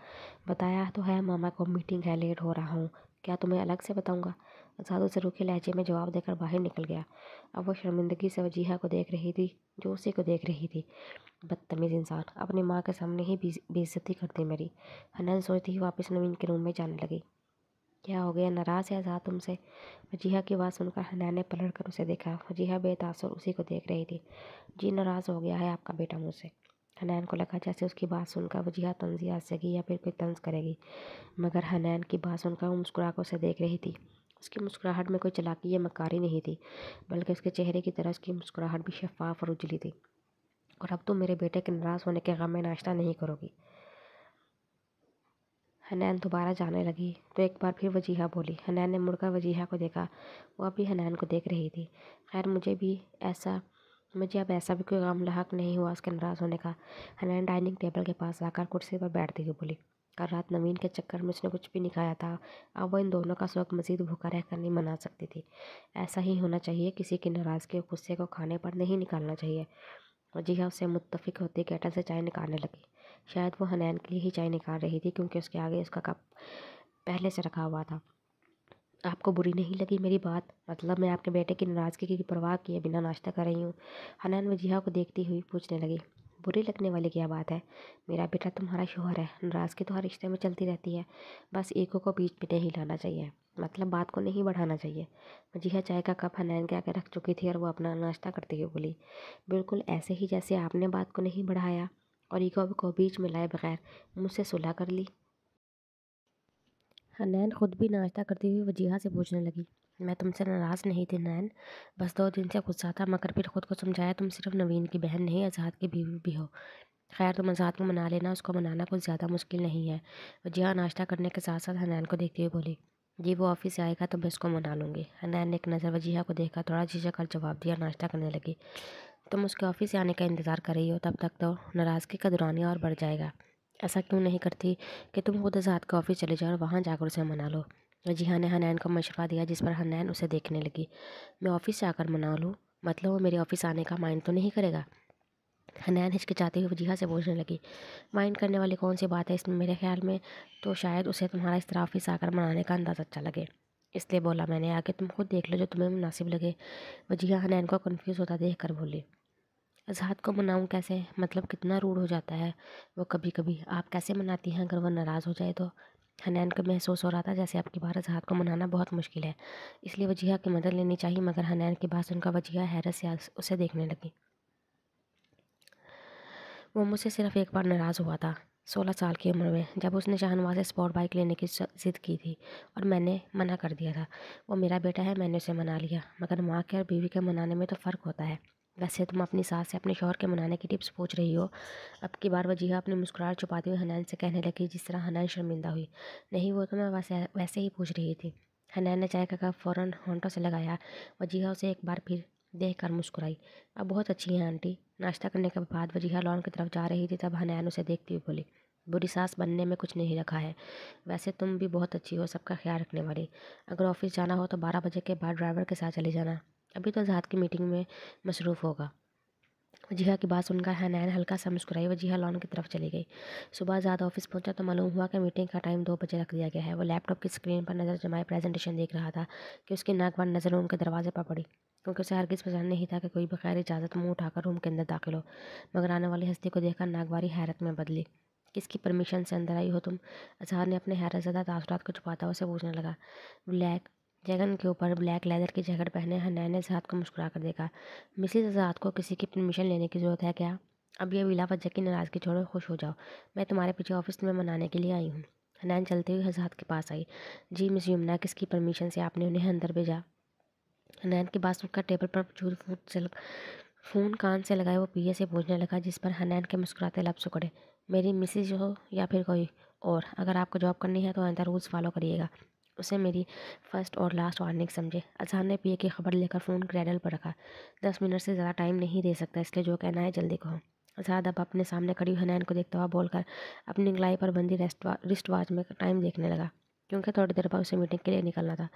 بتایا تو ہے ماما کو میٹنگ ہے، لیٹ ہو رہا ہوں، کیا تمہیں الگ سے بتاؤں گا؟ اذہان اسے روکھے لہجے میں جواب دے کر باہر نکل گیا۔ اب وہ شرمندگی سے وجیہہ کو دیکھ رہی تھی جو اسی کو دیکھ رہی تھی۔ بدتمیز انسان، اپنی ماں کے سامنے ہی بے عزتی کرتی میری۔ حنین سوچتی ہی واپس نوین کے روم میں جانے لگی۔ کیا ہو گیا، ناراض ہے اذہان تم سے؟ وجیہہ کی بات سن کر حنین نے پلٹ کر اسے دیکھا۔ وجیہہ بے تاثر اسی کو دیکھ رہی تھی۔ جی ناراض ہو گیا ہے آپ کا بیٹا مجھ سے۔ حنین کو لگا جیسے اس کی بات سن کر وجیہہ طنزیہ ہنسے گی یا پھر کوئی طنز کرے گی، مگر حنین کی بات سن کر وہ مسکرا کر اسے دیکھ رہی تھی۔ اس کی مسکراہٹ میں کوئی چالاکی یا مکاری نہیں تھی، بلکہ اس کے چہرے کی طرح اس کی مسکراہٹ بھی شفاف اور اجلی تھی۔ اور اب تم میرے بیٹے کے ناراض ہونے کے غم میں ناشتہ نہیں کرو گی؟ حنین دوبارہ جانے لگی تو ایک بار پھر وجیہہ بولی۔ حنین نے مڑ کر وجیہہ کو دیکھا، وہ اب بھی حنین کو دیکھ رہی تھی۔ خیر مجھے اب ایسا بھی کوئی غم لاحق نہیں ہوا اس کے ناراض ہونے کا۔ حنین ڈائننگ ٹیبل کے پاس آ کر کرسی پر بیٹھتی ہوئی بولی۔ کل رات نوین کے چکر میں اس نے کچھ بھی نہیں کھایا تھا، اب وہ ان دونوں کا سوگ مزید بھوکا رہ کر نہیں منا سکتی تھی۔ ایسا ہی ہونا چاہیے، کسی کی ناراضگی اور غصے کو کھانے پر نہیں نکالنا چاہیے۔ وجیہہ اس سے متفق ہوتی کیٹل سے چائے نکالنے لگی۔ شاید وہ حنین کے لیے ہی چائے نکال رہی تھی کیونکہ اس کے آگے اس کا کپ پہلے سے رکھا ہوا تھا۔ آپ کو بری نہیں لگی میری بات؟ مطلب میں آپ کے بیٹے کی ناراضگی کی پرواہ کیے بنا ناشتہ کر رہی ہوں؟ حنین وجیہہ کو دیکھتی ہوئی پوچھنے لگی۔ بری لگنے والی کیا بات ہے؟ میرا بیٹا تمہارا شوہر ہے، ناراضگی تو ہر رشتے میں چلتی رہتی ہے، بس ایگو کو بیچ میں نہیں لانا چاہیے، مطلب بات کو نہیں بڑھانا چاہیے۔ وجیہہ چائے کا کپ حنین کے آگے رکھ چکی تھی اور وہ اپنا ناشتہ کرتے ہوئے بولی۔ بالکل ایسے ہی جیسے آپ نے بات کو نہیں بڑھایا اور ایگو کو بیچ میں لائے بغیر مجھ سے صلح کر لی۔ حنین خود بھی ناشتہ کرتی ہوئی وجیہہ سے پوچھنے لگی۔ میں تم سے ناراض نہیں تھی نین، بس 2 دن سے غصہ تھا، مگر پھر خود کو سمجھایا تم صرف نوین کی بہن نہیں اذہان کی بیوی بھی ہو۔ خیر تم اذہان کو منا لینا، اس کو منانا کچھ زیادہ مشکل نہیں ہے۔ وجیہہ ناشتہ کرنے کے ساتھ ساتھ حنین کو دیکھتی ہوئی بولی۔ جی وہ آفس سے آئے گا تو میں اس کو منا لوں گی۔ حنین نے ایک نظر وجیہہ کو دیکھا، تھوڑا جھجک کر جواب دیا، ناشتہ کرنے لگی۔ تم اس کے آفس سے آنے کا انتظار کر رہی ہو، تب تک تو ناراضگی کا دورانیہ اور بڑھ جائے گا۔ ایسا کیوں نہیں کرتی کہ تم خود اذہان کے آفس چلے جاؤ اور وہاں جا کر اسے منا لو؟ وجیہہ نے حنین کو مشورہ دیا، جس پر حنین اسے دیکھنے لگی۔ میں آفس سے آ کر منا لوں؟ مطلب وہ میرے آفس آنے کا مائنڈ تو نہیں کرے گا؟ حنین ہچکچاتی ہوئی وجیہہ سے پوچھنے لگی۔ مائنڈ کرنے والی کون سی بات ہے اس میں؟ میرے خیال میں تو شاید اسے تمہارا اس طرح آفس آ کر منانے کا انداز اچھا لگے، اس لیے بولا میں نے، آگے تم خود دیکھ لو جو تمہیں مناسب لگے۔ وجیہہ حنین کو کنفیوز ہوتا دیکھ کر بولی۔ اذہان کو مناؤں کیسے؟ مطلب کتنا روڈ ہو جاتا ہے وہ کبھی کبھی، آپ کیسے مناتی ہیں اگر وہ ناراض ہو جائے تو؟ حنین کو محسوس ہو رہا تھا جیسے اب کی بار اذہان کو منانا بہت مشکل ہے، اس لیے وجیہہ کی مدد لینی چاہیے، مگر حنین کی بات سن کر وجیہہ حیرت سے اسے دیکھنے لگی۔ وہ مجھ سے صرف ایک بار ناراض ہوا تھا، 16 سال کی عمر میں، جب اس نے شاہنواز سے اسپورٹ بائک لینے کی ضد کی تھی اور میں نے منع کر دیا تھا۔ وہ میرا بیٹا ہے، میں نے اسے منا لیا، مگر ماں کے اور بیوی کے منانے میں تو فرق ہوتا ہے۔ ویسے تم اپنی ساس سے اپنے شوہر کے منانے کی ٹپس پوچھ رہی ہو؟ اب کی بار وجیہہ اپنی مسکراہٹ چھپاتے ہوئے حنین سے کہنے لگی، جس طرح حنین شرمندہ ہوئی۔ نہیں وہ تو میں ویسے ہی پوچھ رہی تھی۔ حنین نے چائے کا کپ فوراً ہونٹوں سے لگایا۔ وجیہہ اسے ایک بار پھر دیکھ کر مسکرائی۔ اب بہت اچھی ہیں آنٹی۔ ناشتہ کرنے کے بعد وجیہہ لان کی طرف جا رہی تھی تب حنین اسے دیکھتی ہوئی بولی۔ بری ساس بننے میں کچھ نہیں رکھا ہے، ویسے تم بھی بہت اچھی ہو، سب کا خیال رکھنے والی۔ اگر آفس جانا ہو تو 12 بجے کے بعد ڈرائیور کے ساتھ چلے جانا، ابھی تو اذہان کی میٹنگ میں مصروف ہوگا۔ وجیہہ کی بات سن کر حنین ہلکا سا مسکرائی۔ وجیہہ لان کی طرف چلی گئی۔ صبح آزاد آفس پہنچا تو معلوم ہوا کہ میٹنگ کا ٹائم 2 بجے رکھ دیا گیا ہے۔ وہ لیپ ٹاپ کی اسکرین پر نظر جمائے پریزنٹیشن دیکھ رہا تھا کہ اس کی ناگوار نظر روم کے دروازے پر پڑی، کیونکہ اسے ہرگز پسند نہیں تھا کہ کوئی بغیر اجازت منہ اٹھا کر روم کے اندر داخل ہو، مگر آنے والی ہستی کو دیکھ کر ناگواری حیرت میں بدلی۔ کس کی پرمیشن سے اندر آئی ہو تم؟ اظہار نے اپنے حیرت زدہ تاثرات کو چھپاتا ہوا اسے پوچھنے لگا۔ بلیک جیگن کے اوپر بلیک لیدر کی جیکٹ پہنے حنین نے اظہار کو مسکرا کر دیکھا۔ مسز اظہار کو کسی کی پرمیشن لینے کی ضرورت ہے کیا؟ اب یہ بلا وجہ کی ناراضگی چھوڑو، خوش ہو جاؤ، میں تمہارے پیچھے آفس میں منانے کے لیے آئی ہوں۔ حنین چلتے ہوئے اظہار کے پاس آئی۔ جی مس یمنا، کس کی پرمیشن سے آپ نے انہیں اندر بھیجا؟ حنین کی بات سن کر ٹیبل پر موجود فون کان سے لگائے وہ پی اے سے پوچھنے لگا، جس پر حنین کے مسکراتے لب سکڑے۔ میری مسز ہو یا پھر کوئی اور، اگر آپ کو جاب کرنی ہے تو آئندہ رولز فالو کریے گا، اسے میری فرسٹ اور لاسٹ وارننگ سمجھے۔ اظہار نے پی اے کی خبر لے کر فون کریڈل پر رکھا۔ 10 منٹ سے زیادہ ٹائم نہیں دے سکتا، اس لیے جو کہنا ہے جلدی کہو۔ अज़ाद अब अपने सामने खड़ी हनैन को देखता हुआ बोलकर अपनी गलाई पर बंदी रिस्ट वॉच में टाइम देखने लगा, क्योंकि थोड़ी देर बाद उसे मीटिंग के लिए निकलना था।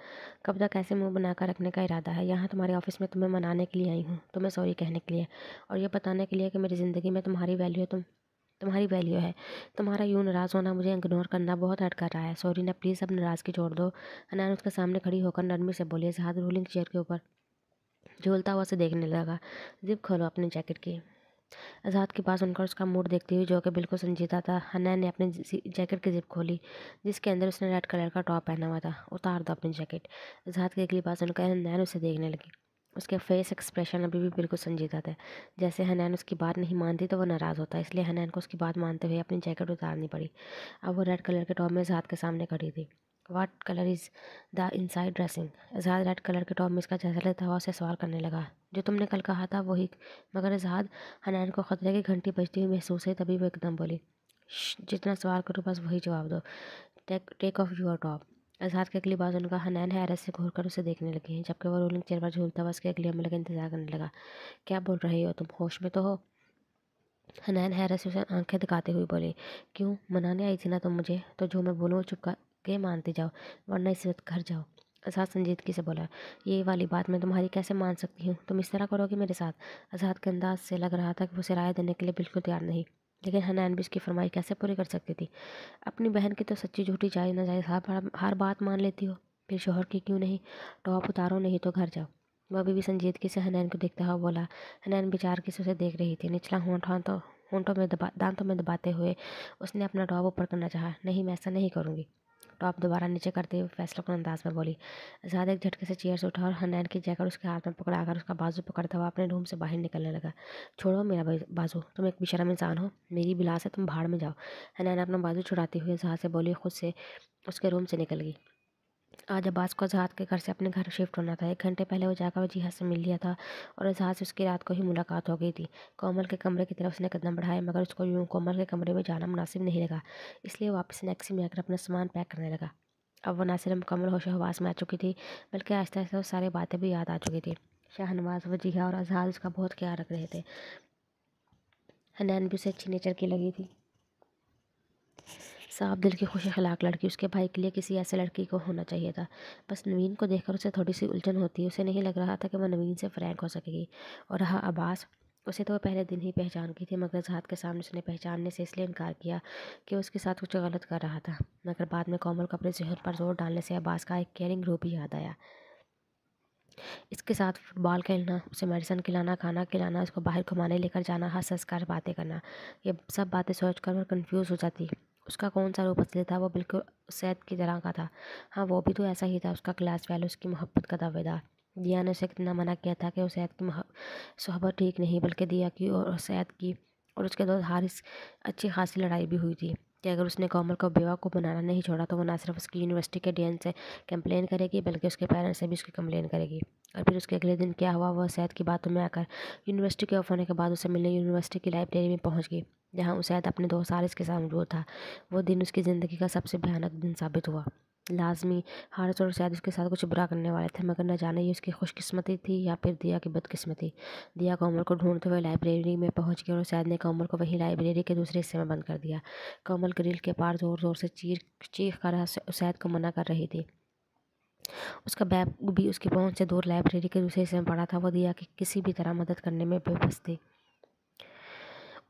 कब तक ऐसे मुंह बनाकर रखने का इरादा है? यहाँ तुम्हारे ऑफिस में तुम्हें मनाने के लिए आई हूँ, तुम्हें सॉरी कहने के लिए, और ये बताने के लिए कि मेरी ज़िंदगी में तुम्हारी वैल्यू है। तुम्हारा यूँ नाराज़ होना, मुझे इग्नोर करना बहुत हर्ट कर रहा है। सॉरी ना, प्लीज़ अब नाराज़गी छोड़ दो। हनैन उसके सामने खड़ी होकर नरमी से बोली। ज़ाद रोलिंग चेयर के ऊपर झूलता हुआ उसे देखने लगा। जिप खोलो अपनी जैकेट की। आज़ाद की बात सुनकर उसका मूड देखती हुई, जो कि बिल्कुल संजीदा था, हनैन ने अपनी जैकेट की जिप खोली, जिसके अंदर उसने रेड कलर का टॉप पहना हुआ था। उतार दो अपनी जैकेट। आज़ाद की अगली बात सुनकर हनैन उसे देखने लगी। उसके फेस एक्सप्रेशन अभी भी बिल्कुल संजीदा थे। जैसे हनैन उसकी बात नहीं मानती तो वो नाराज़ होता, इसलिए हनैन को उसकी बात मानते हुए अपनी जैकेट उतारनी पड़ी। अब वो रेड कलर के टॉप में आज़ाद के सामने खड़ी थी। White colour is the inside dressing? Azad red colour के टॉप में इसका जैसा लेता हुआ उसे सवाल करने लगा। जो तुमने कल कहा था वही। मगर आज़ाद, हनैन को खतरे की घंटी बजती हुई महसूस हुई, तभी वो एकदम बोली, जितना सवाल करूँ बस वही जवाब दो। Take off your top. Azad की अगली बात सुनकर हनैन हैरत से घूर कर उसे देखने लगी, जबकि वो रोलिंग चेयर पर झूलता हुआ उसके अगले हमले का इंतजार करने लगा। क्या बोल रही हो तुम? होश में तो हो? हनैन हैरत से उसे आंखें दिखाते हुए बोली, क्यों मनाने आई थी ना तुम मुझे, तो जो मैं बोलूँ चुप के मानती जाओ, वरना इस वक्त घर जाओ। आज़ाद संजीदगी से बोला, ये वाली बात मैं तुम्हारी कैसे मान सकती हूँ? तुम इस तरह करोगी मेरे साथ? आज़ाद के अंदाज से लग रहा था कि वो उसे राय देने के लिए बिल्कुल तैयार नहीं, लेकिन हनैन भी उसकी फरमाइश कैसे पूरी कर सकती थी? अपनी बहन की तो सच्ची झूठी जायज़ ना जायज़ हर बात मान लेती हो, फिर शोहर की क्यों नहीं? टॉप उतारो, नहीं तो घर जाओ। वह अभी भी संजीदगी से हनैन को देखता हुआ बोला। हनैन बेचारगी से उसे देख रही थी। निचला दांतों में दबाते हुए उसने अपना टॉप ऊपर करना चाहा। नहीं, मैं ऐसा नहीं करूँगी। टॉप दोबारा नीचे करते हुए फैसलाकुन अंदाज में बोली। आज़ाद एक झटके से चेयर से उठा और हनैन की जैकेट उसके हाथ में पकड़ाकर उसका बाजू पकड़ता हुआ अपने रूम से बाहर निकलने लगा। छोड़ो मेरा बाजू, तुम एक बेशर्म इंसान हो, मेरी बिलास है, तुम भाड़ में जाओ। हनैन अपना बाजू छुड़ाती हुई आज़ाद से बोली, खुद से उसके रूम से निकल गई। आज अब्बास को आज़ाद के घर से अपने घर शिफ्ट होना था। 1 घंटे पहले वो जाकर वजीहा से मिल लिया था और आज़ाद से उसकी रात को ही मुलाकात हो गई थी। कोमल के कमरे की तरफ उसने कदम बढ़ाया, मगर उसको यूँ कोमल के कमरे में जाना मुनासिब नहीं लगा, इसलिए वापस टैक्सी में आकर अपना सामान पैक करने लगा। अब वो न सिर्फ मुकम्मल होशो हवास में आ चुकी थी, बल्कि आहिस्ता आहिस्ता वो सारी बातें भी याद आ चुकी थी। शाहनवाज, वजीहा और आज़ाद उसका बहुत ख्याल रख रहे थे। हनैन भी उसे अच्छी नेचर की लगी थी। साफ दिल की खुश अखलाक लड़की उसके भाई के लिए किसी ऐसे लड़की को होना चाहिए था। बस नवीन को देखकर उसे थोड़ी सी उलझन होती। उसे नहीं लग रहा था कि वह नवीन से फ्रैंक हो सकेगी। और रहा अब्बास, उसे तो वह पहले दिन ही पहचान गई थी, मगर ज़ाद के सामने उसने पहचानने से इसलिए इनकार किया कि वो उसके साथ कुछ गलत कर रहा था। मगर बाद में कोमल को अपने ज़हन पर जोर डालने से अब्बास का एक केयरिंग रूप ही याद आया। इसके साथ फुटबॉल खेलना, उसे मेडिसिन खिलाना, खाना खिलाना, उसको बाहर घुमाने लेकर जाना, हंस हंस कर बातें करना, ये सब बातें सोच कर वह कन्फ्यूज़ हो जाती। उसका कौन सा रूप असली था? वो बिल्कुल सैद की तरह का था। हाँ, वो भी तो ऐसा ही था। उसका क्लास वाले, उसकी मोहब्बत का दावेदार। दिया ने उसे कितना मना किया था कि वो सैद की सोहबत ठीक नहीं, बल्कि दिया की और सैद की और उसके दोस्त हारिस अच्छी खासी लड़ाई भी हुई थी कि अगर उसने कोमल को बेवकूफ़ बनाना नहीं छोड़ा तो वो ना सिर्फ उसकी यूनिवर्सिटी के डीएन से कंप्लेन करेगी, बल्कि उसके पेरेंट्स से भी उसकी कंप्लेन करेगी। और फिर उसके अगले दिन क्या हुआ? वह सैद की बातों में आकर यूनिवर्सिटी के ऑफ होने के बाद उसे मिलने यूनिवर्सिटी की लाइब्रेरी में पहुंच गई, जहां उसैद अपने दोस्त हारिस के साथ मौजूद था। वो दिन उसकी ज़िंदगी का सबसे भयानक दिन साबित हुआ। लाजमी हारिस और सैद उसके साथ कुछ बुरा करने वाले थे, मगर न जाने ये उसकी खुशकिस्मती थी या फिर दिया की बदकिस्मती। दिया कोमल को ढूंढते हुए लाइब्रेरी में पहुंच गई और सैद ने कोमल को वहीं लाइब्रेरी के दूसरे हिस्से में बंद कर दिया। कोमल ग्रिल के पार ज़ोर ज़ोर से चीख कर सैद को मना कर रही थी। उसका बैग भी उसकी पहुंच से दूर लाइब्रेरी के दूसरे हिस्से में पड़ा था। वो दिया कि किसी भी तरह मदद करने में बेबस थी।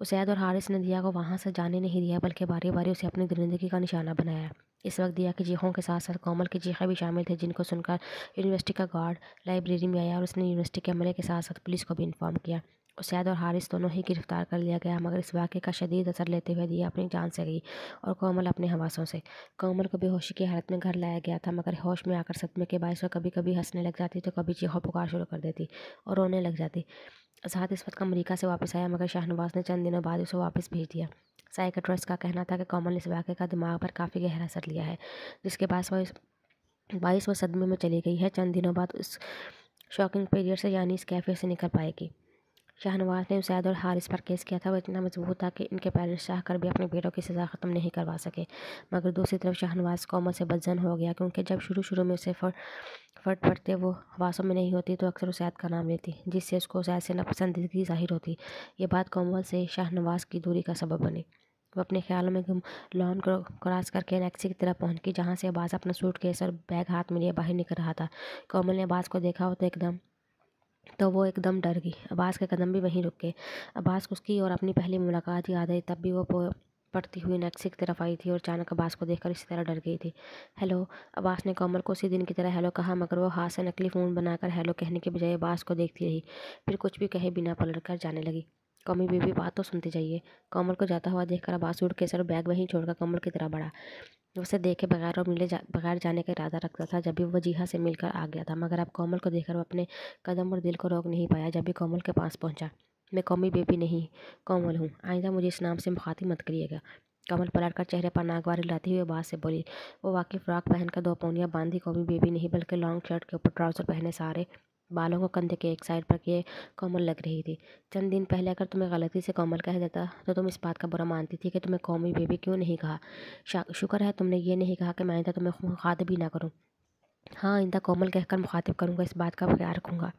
उसैद और हारिस ने दिया को वहाँ से जाने नहीं दिया, बल्कि बारी बारी उसे अपनी ज़िंदगी का निशाना बनाया। इस वक्त दिया की चीखों के साथ साथ कोमल की चीखें भी शामिल थे, जिनको सुनकर यूनिवर्सिटी का गार्ड लाइब्रेरी में आया और उसने यूनिवर्सिटी के अमले के साथ साथ पुलिस को भी इन्फॉर्म किया। उसैद और हारिस दोनों ही गिरफ्तार कर लिया गया, मगर इस वाक़े का शदीद असर लेते हुए दिया अपनी जान से गई और कोमल अपने हवासों से। कोमल को बेहोशी की हालत में घर लाया गया था, मगर होश में आकर सदमे के बायस वो कभी कभी हंसने लग जाती तो कभी चीखों पुकार शुरू कर देती और रोने लग जाती। आज़ाद इस वक्त अमेरिका से वापस आया, मगर शाहनवाज ने चंद दिनों बाद उसे वापस भेज दिया। साइकेट्रिस्ट का कहना था कि कोमल ने इस वाक़े का दिमाग पर काफ़ी गहरा असर लिया है, जिसके बाद वो सदमे में चली गई है। चंद दिनों बाद उस शॉकिंग पीरियड से, यानी इस कैफे से निकल पाएगी। शाहनवाज ने उसैद और हारिस पर केस किया था। वो इतना मजबूत था कि इनके पेरेंट्स चाह कर भी अपने बेटों की सज़ा ख़त्म नहीं करवा सके। मगर दूसरी तरफ शाहनवाज कोमल से बदजन हो गया, क्योंकि जब शुरू में उसे फट पड़ते वो हवासों में नहीं होती तो अक्सर उस ऐद का नाम लेती, जिससे उसको उस ऐद से नापसंदीदगी ज़ाहिर होती। ये बात कोमल से शाहनवाज़ की दूरी का सबब बनी। वो अपने ख्यालों में गुम लॉन क्रॉस करके नेक्सी की तरफ पहुंच गई, जहाँ से अब्बास अपना सूटकेस और बैग हाथ में लिए बाहर निकल रहा था। कोमल ने अब्बास को देखा तो वो एकदम डर गई। अब्बास के कदम भी वहीं रुक गए। अब्बास को उसकी और अपनी पहली मुलाकात याद आई। तब भी वो पड़ती हुई नेक्सी की तरफ आई थी और अचानक अब्बास को देखकर इसी तरह डर गई थी। हेलो, अब्बास ने कोमल को उसी दिन की तरह हेलो कहा, मगर वो हाथ से नकली फ़ोन बनाकर हेलो कहने के बजाय अब्बास को देखती रही। फिर कुछ भी कहे बिना पलट कर जाने लगी। कौमी बीबी, बात तो सुनती जाइए। कोमल को जाता हुआ देखकर अब्बास सूटकेस और बैग वहीं छोड़कर कोमल की तरफ बढ़ा। उसे देखे बगैर और बगैर जाने का इरादा रखता था जब भी वो जीहा से मिलकर आ गया था, मगर अब कोमल को देखकर वो अपने कदम और दिल को रोक नहीं पाया। जब भी कोमल के पास पहुंचा, मैं कौमी बेबी नहीं, कोमल हूँ, आइंदा मुझे इस नाम से मुखातिब मत करिएगा। कमल पलट कर चेहरे पर नागवारी लाती हुई बात से बोली। वो वाकई फ्रॉक पहनकर 2 पौनियाँ बांधी कौमी बेबी नहीं, बल्कि लॉन्ग शर्ट के ऊपर ट्राउज़र पहने सारे बालों को कंधे के एक साइड पर किए कोमल लग रही थी। चंद दिन पहले अगर तुम्हें गलती से कोमल कह देता तो तुम इस बात का बुरा मानती थी कि तुम्हें कौमी बेबी क्यों नहीं कहा। शुक्र है तुमने ये नहीं कहा कि मैं आइंदा तुम्हें मुखातिब ही ना करूँ। हाँ, आइंदा कोमल कहकर मुखातिब करूँगा, इस बात का ख्याल रखूँगा।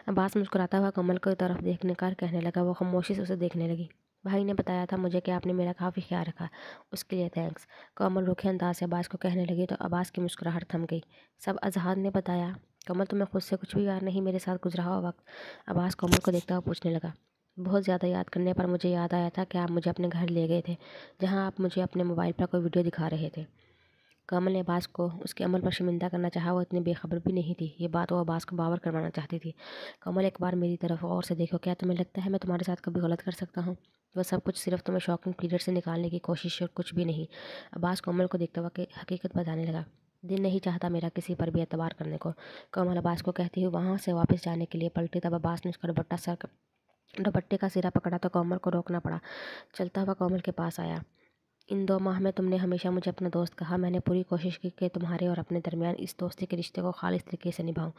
अब्बास मुस्कुराता हुआ कमल की तरफ देखने का कहने लगा। वो खामोशी से उसे देखने लगी। भाई ने बताया था मुझे कि आपने मेरा काफ़ी ख्याल रखा, उसके लिए थैंक्स। कमल रूखे अंदाज से अब्बास को कहने लगी तो अब्बास की मुस्कुराहट थम गई। सब अजहार ने बताया। कमल, तुम्हें खुद से कुछ भी याद नहीं मेरे साथ गुजरा हुआ वक्त? अब्बास कमल को देखता हुआ पूछने लगा। बहुत ज़्यादा याद करने पर मुझे याद आया था कि आप मुझे अपने घर ले गए थे, जहाँ आप मुझे अपने मोबाइल पर कोई वीडियो दिखा रहे थे। कमल ने अब्बास को उसके अमल पर शर्मिंदा करना चाहा। वो इतनी बेखबर भी नहीं थी। ये बात वो अब्बास को बावर करवाना चाहती थी। कमल, एक बार मेरी तरफ और से देखो, क्या तुम्हें लगता है मैं तुम्हारे साथ कभी गलत कर सकता हूँ? वह सब कुछ सिर्फ तुम्हें शॉकिंग पीरियड से निकालने की कोशिश और कुछ भी नहीं। अब्बास कोमल को देखता हुआ हकीकत बताने लगा। दिल नहीं चाहता मेरा किसी पर भी एतबार करने को। कमल अब्बास को कहती हुई वहाँ से वापस जाने के लिए पलटी। तब अब्बास ने उसका दुपट्टे का सिरा पकड़ा तो कोमल को रोकना पड़ा। चलता हुआ कोमल के पास आया। इन 2 माह में तुमने हमेशा मुझे अपना दोस्त कहा। मैंने पूरी कोशिश की कि तुम्हारे और अपने दरमियान इस दोस्ती के रिश्ते को खालिस तरीके से निभाऊं।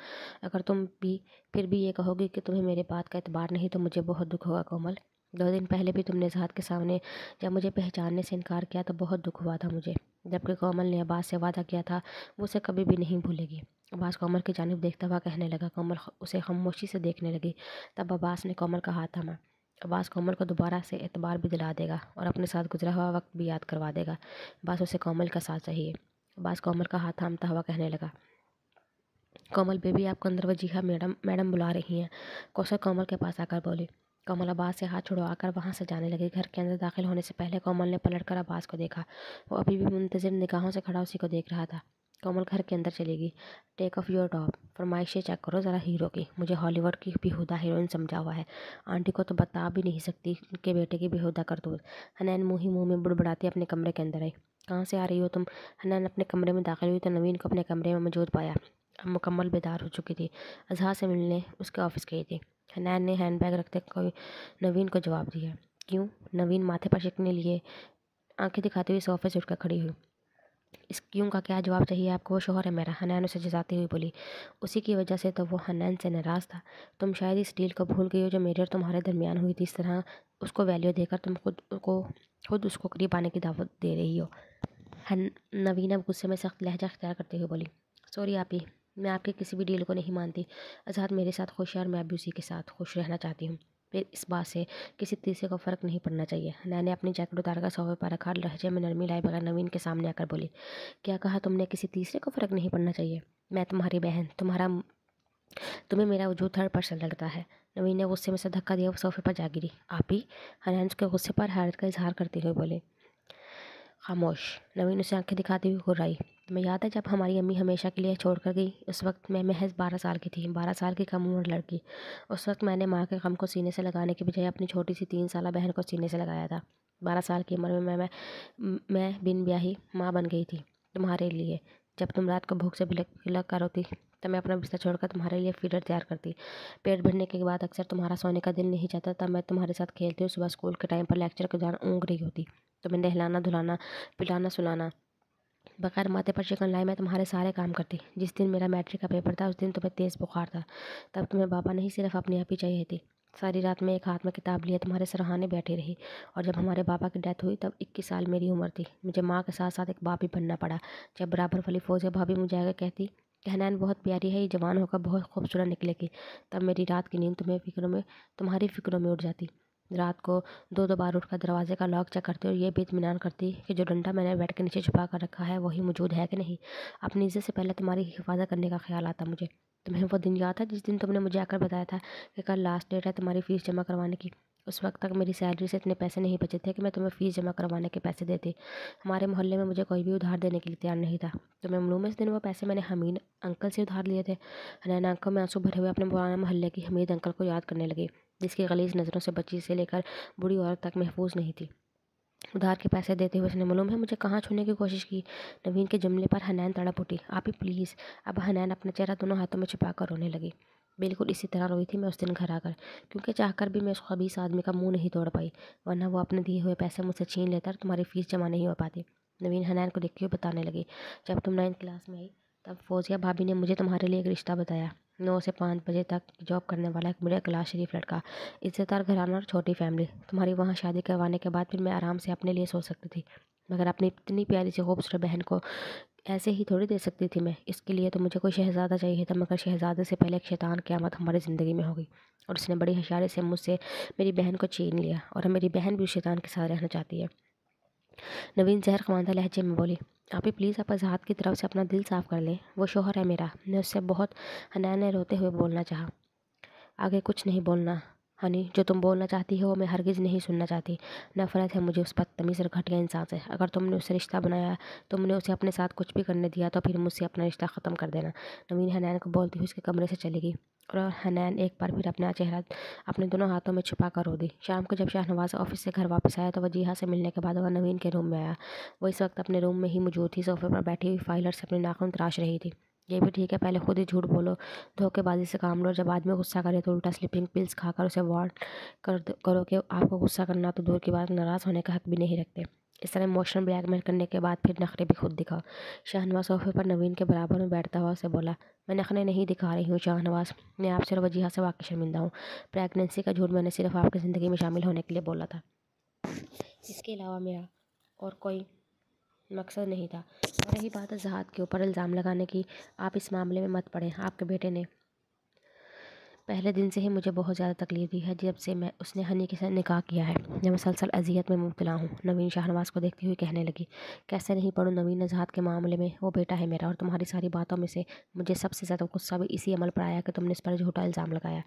अगर तुम भी फिर भी ये कहोगी कि तुम्हें मेरे बात का एतबार नहीं, तो मुझे बहुत दुख होगा कोमल। 2 दिन पहले भी तुमने ज़हात के सामने जब मुझे पहचानने से इनकार किया तो बहुत दुख हुआ था मुझे, जबकि कोमल ने अब्बास से वादा किया था वो उसे कभी भी नहीं भूलेगी। अब्बास कोमल की जानिब देखता हुआ कहने लगा। कोमल उसे खामोशी से देखने लगी। तब अब्बास ने कोमल का हाथ थामा। अब्बास कोमल को दोबारा से एतबार भी दिला देगा और अपने साथ गुजरा हुआ वक्त भी याद करवा देगा। बस उसे कोमल का साथ चाहिए। अब्बास कोमल का हाथ थामता हुआ कहने लगा। कोमल बेबी, आपको अंदर वजीहा मैडम मैडम बुला रही हैं। कौसर कोमल के पास आकर बोली। कोमल अब्बास से हाथ छुड़वाकर वहाँ से जाने लगी। घर के अंदर दाखिल होने से पहले कोमल ने पलटकर अब्बास को देखा। वो अभी भी मुंतजिर निगाहों से खड़ा उसी को देख रहा था। कोमल घर के अंदर चलेगी। टेक ऑफ योर टॉप, फरमाइशें चेक करो ज़रा हीरो की। मुझे हॉलीवुड की बेहुदा हीरोइन समझा हुआ है। आंटी को तो बता भी नहीं सकती उनके बेटे की बेहुदा करतूत। हनैन मुँह ही मुँह में बुड़बुड़ाती अपने कमरे के अंदर आई। कहाँ से आ रही हो तुम? हनैन अपने कमरे में दाखिल हुई तो नवीन को अपने कमरे में मौजूद पाया। अब मुकम्मल बेदार हो चुकी थी। अजहा से मिलने उसके ऑफिस गई थी। हनैन ने हैंडबैग रखते कोई नवीन को जवाब दिया। क्यों? नवीन माथे पर शिकने लिए आंखें दिखाते हुए सोफे से उठकर खड़ी हुई। इस क्यों का क्या जवाब चाहिए आपको? वो शोहर है मेरा, हनैन उसे जताती हुई बोली। उसी की वजह से तो वो हनैन से नाराज़ था। तुम शायद इस डील को भूल गई हो जो मेरे और तुम्हारे दरमियान हुई थी। इस तरह उसको वैल्यू देकर तुम खुद उसको करीब आने की दावत दे रही हो। नवीन अब गुस्से में सख्त लहजा अख्तियार करते हुए बोली। सॉरी आपी, मैं आपके किसी भी डील को नहीं मानती। आज़ाद मेरे साथ खुश है और मैं भी उसी के साथ खुश रहना चाहती हूँ। फिर इस बात से किसी तीसरे को फ़र्क नहीं पड़ना चाहिए। मैंने अपनी जैकेट उतारकर सोफे पर रखा, लहजे में नरमी लाए बगैर नवीन के सामने आकर बोली। क्या कहा तुमने? किसी तीसरे को फ़र्क नहीं पड़ना चाहिए? मैं तुम्हारी बहन, तुम्हें मेरा वजूद थर्ड पर्सन लगता है। नवीन ने गुस्से में से धक्का दिया। वो सोफे पर जा गिरी। आपी, हनैन के गुस्से पर हैरत का इजहार करते हुए बोले। खामोश। नवीन उसे आंखें दिखाती हुई घुर्राई। तुम्हें याद है जब हमारी अम्मी हमेशा के लिए छोड़ कर गई? उस वक्त मैं महज 12 साल की थी, 12 साल की कम उम्र लड़की। उस वक्त मैंने माँ के गम को सीने से लगाने के बजाय अपनी छोटी सी 3 साला बहन को सीने से लगाया था। 12 साल की उम्र में मैं बिन ब्याही माँ बन गई थी तुम्हारे लिए। जब तुम रात को भूख से बिलक कर रोती तब मैं अपना बिस्तर छोड़कर तुम्हारे लिए फीडर तैयार करती। पेट भरने के बाद अक्सर तुम्हारा सोने का दिल नहीं चाहता, तब मैं तुम्हारे साथ खेलती और सुबह स्कूल के टाइम पर लेक्चर के दौरान ऊँग रही होती। तुम्हें नहलाना धुलाना, पिलाना सुलाना, बगैर माथे पर चिकन लाए मैं तुम्हारे सारे काम करती। जिस दिन मेरा मैट्रिक का पेपर था उस दिन तुम्हें तेज़ बुखार था। तब तुम्हें बाबा नहीं सिर्फ अपनी आप ही चाहिए थी। सारी रात में एक हाथ में किताब लिए तुम्हारे सराहाने बैठी रही। और जब हमारे बाबा की डेथ हुई तब 21 साल मेरी उम्र थी। मुझे माँ के साथ साथ एक बाप भी बनना पड़ा। जब बराबर वाली फौज भाभी मुझे आगे कहती کہ حنان بہت پیاری ہے، یہ جوان ہو کر بہت خوبصورت نکلے گی، تب میری رات کی نیند تمہاری فکروں میں اٹھ جاتی۔ رات کو 2 بار اٹھ کر دروازے کا لاک چیک کرتی اور یہ بھی اطمینان کرتی کہ جو ڈنڈا میں نے بیڈ کے نیچے چھپا کر رکھا ہے وہی موجود ہے کہ نہیں۔ اپنی عزت سے پہلے تمہاری حفاظت کرنے کا خیال آتا مجھے۔ تمہیں وہ دن یاد ہے جس دن تم نے مجھے آ کر بتایا تھا کہ کل لاسٹ ڈیٹ ہے تمہاری فیس جمع کروانے کی؟ اس وقت تک میری سیلری سے اتنے پیسے نہیں بچے تھے کہ میں تمہیں فیس جمع کروانے کے پیسے دیتی۔ ہمارے محلے میں مجھے کوئی بھی ادھار دینے کے لیے تیار نہیں تھا۔ تمہیں معلوم ہے اس دن وہ پیسے میں نے حمید انکل سے ادھار لیے تھے؟ حنان آنکھوں میں آنسو بھرے ہوئے اپنے پرانے محلے کی حمید انکل کو یاد کرنے لگی، جس کی غلیظ نظروں سے بچی سے لے کر بوڑھی عورت تک محفوظ نہیں تھی۔ ادھار کے پیسے دیتے ہوئے اس نے معلوم ہے مجھے کہاں چھونے کی کوشش کی؟ نوین کے جملے پر حنان تڑپ اٹھی۔ آپی پلیز۔ اب حنان اپنا چہرہ دونوں ہاتھوں میں چھپا کر رونے لگی۔ بالکل اسی طرح روئی تھی میں اس دن گھر آ کر، کیونکہ چاہ کر بھی میں اس خبیث آدمی کا منہ نہیں توڑ پائی، ورنہ وہ اپنے دیے ہوئے پیسے مجھ سے چھین لیتا اور تمہاری فیس جمع نہیں ہو پاتی۔ نوین حنان کو دیکھتے ہوئے بتانے لگی، جب تم 9 کلاس میں آئی تب فوزیہ بھابی نے مجھے تمہارے لیے ایک رشتہ بتایا۔ 9 سے 5 بجے تک جاب کرنے والا ایک مڈل کلاس شریف لڑکا، عزت دار گھرانہ اور چھوٹی فیملی۔ تمہاری وہاں شادی کروانے کے بعد پھر میں آرام سے اپنے لیے سوچ سکتی تھی، مگر اپنی اتنی پیاری سی خوبصورت بہن کو ایسے ہی تھوڑی دے سکتی تھی میں۔ اس کے لیے تو مجھے کوئی شہزادہ چاہیے تھا، مگر شہزادے سے پہلے ایک شیطان قیامت ہماری زندگی میں ہوگی، اور اس نے بڑی ہوشیاری سے مجھ سے میری بہن کو چھین لیا، اور اب میری بہن بھی اس شیطان کے ساتھ رہنا چاہتی ہے۔ نوین زہر خواندہ لہجے میں بولی۔ آپی پلیز آپ اظہار کی طرف سے اپنا دل صاف کر لیں، وہ شوہر ہے میرا، میں اس سے بہت۔ حنان نے روتے ہوئے بولنا چاہا۔ آگے کچھ نہیں بولنا ہنی، جو تم بولنا چاہتی ہو وہ میں ہرگز نہیں سننا چاہتی۔ نفرت ہے مجھے اس بدتمیز اور گھٹیا انسان سے۔ اگر تم نے اسے رشتہ بنایا، تم نے اسے اپنے ساتھ کچھ بھی کرنے دیا تو پھر مجھ سے اپنا رشتہ ختم کر دینا۔ نوین حنان کو بولتی ہوئی اس کے کمرے سے چلی گئی، اور حنان ایک بار پھر اپنا چہرہ اپنے دونوں ہاتھوں میں چھپا کر رو دی۔ شام کو جب شاہ نواز آفس سے گھر واپس آیا تو وجیہہ سے ملنے کے بعد وہ نوین کے روم میں آیا۔ وہ اس وقت اپنے روم میں ہی موجود تھی، صوفے پر بیٹھی ہوئی فائلر سے اپنے ناخن تراش رہی تھی۔ یہ بھی ٹھیک ہے، پہلے خود ہی جھوٹ بولو، دھوکے بازی سے کام لو، جب آدمی غصہ کرے تو الٹا سلیپنگ پلز کھا کر اسے وارن کرو کہ آپ کو غصہ کرنا تو دور کی بات ناراض ہونے کا حق بھی نہیں رکھتے۔ اس طرح ایموشنل بلیک میل کرنے کے بعد پھر نخرے بھی خود دکھاؤ۔ شاہ نواز صوفے پر نوین کے برابر میں بیٹھتا ہوا اسے بولا، میں نخرے نہیں دکھا رہی ہوں شاہ نواز، میں آپ سے اور وجیہہ سے واقعی شرمندہ ہوں۔ پریگنینسی کا جھوٹ میں نے صرف آپ کی زندگی میں شامل ہونے کے لیے بولا تھا، اس کے علاوہ میرا اور کوئی مقصد نہیں تھا۔ اور رہی بات اظہار کے اوپر الزام لگانے کی، آپ اس معاملے میں مت پڑیں۔ آپ کے بیٹے نے پہلے دن سے ہی مجھے بہت زیادہ تکلیف دی ہے جب سے اس نے ہنی کے ساتھ نکاح کیا ہے، میں مسلسل اذیت میں مبتلا ہوں۔ نوین شاہ نواز کو دیکھتی ہوئی کہنے لگی، کیسے نہیں پڑھوں نوین، اظہار کے معاملے میں وہ بیٹا ہے میرا، اور تمہاری ساری باتوں میں سے مجھے سب سے زیادہ غصہ بھی اسی عمل پر آیا کہ تم نے اس پر جھوٹا الزام لگایا۔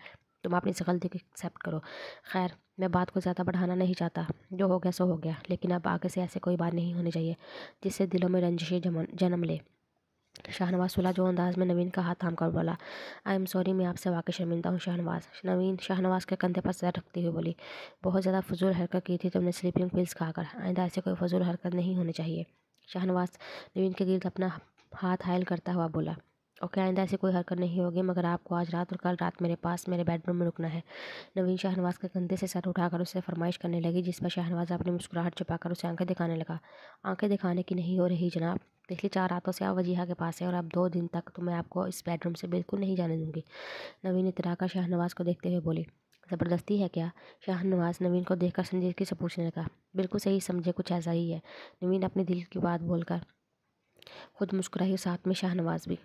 تم اپنی اس غلطی کو ایکسیپٹ کرو۔ خیر، میں بات کو زیادہ بڑھانا نہیں چاہتا، جو ہو گیا سو ہو گیا، لیکن اب آگے سے ایسے کوئی بات نہیں ہونی چاہیے جس سے دلوں میں رنجشیں جنم لے۔ شاہ نواز سلجھ جو انداز میں نوین کا ہاتھ تھام کر بولا، آئی ایم سوری، میں آپ سے واقعی شرمندہ ہوں شاہ نواز۔ نوین شاہ نواز کے کندھے پر سر رکھتے ہوئے بولی، بہت زیادہ فضول حرکت کی تھی تم نے سلیپنگ پلز کھا کر، آئندہ ایسے کوئی فضول حرکت نہیں ہونی چاہیے۔ شاہ نواز نوین کے گرد اپنا ہاتھ حائل کرتا ہوا بولا، اوکے، آئندہ ایسی کوئی حرکت نہیں ہوگی، مگر آپ کو آج رات اور کل رات میرے پاس میرے بیڈ روم میں رکنا ہے۔ نوین شاہ نواز کے کندھے سے سر اٹھا کر اس سے فرمائش کرنے لگی، جس پر شاہ نواز اپنی مسکراہٹ چھپا کر اسے آنکھیں دکھانے لگا۔ آنکھیں دکھانے کی نہیں ہو رہی جناب، پچھلی 4 راتوں سے آپ وجیہہ کے پاس ہیں، اور اب 2 دن تک تو میں آپ کو اس بیڈ روم سے بالکل نہیں جانے دوں گی۔ نوین اترا کر شاہ نواز کو دیکھتے ہوئے بولی، زبردستی ہے کیا؟ شاہ نواز نوین کو دیکھ کر سنجیدگی سے پوچھنے لگا، بالکل صحیح سمجھے، کچھ ایسا ہی ہے۔ نوین اپنی دل کی بات بول کر خود مسکرائی اور ساتھ میں شاہ نواز بھی۔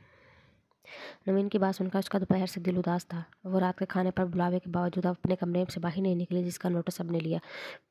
نوین کی بات سن کر اس کا دوپہر سے دل اداس تھا۔ وہ رات کے کھانے پر بلاوے کے باوجود اپنے کمرے سے باہر نہیں نکلی، جس کا نوٹس سب نے لیا۔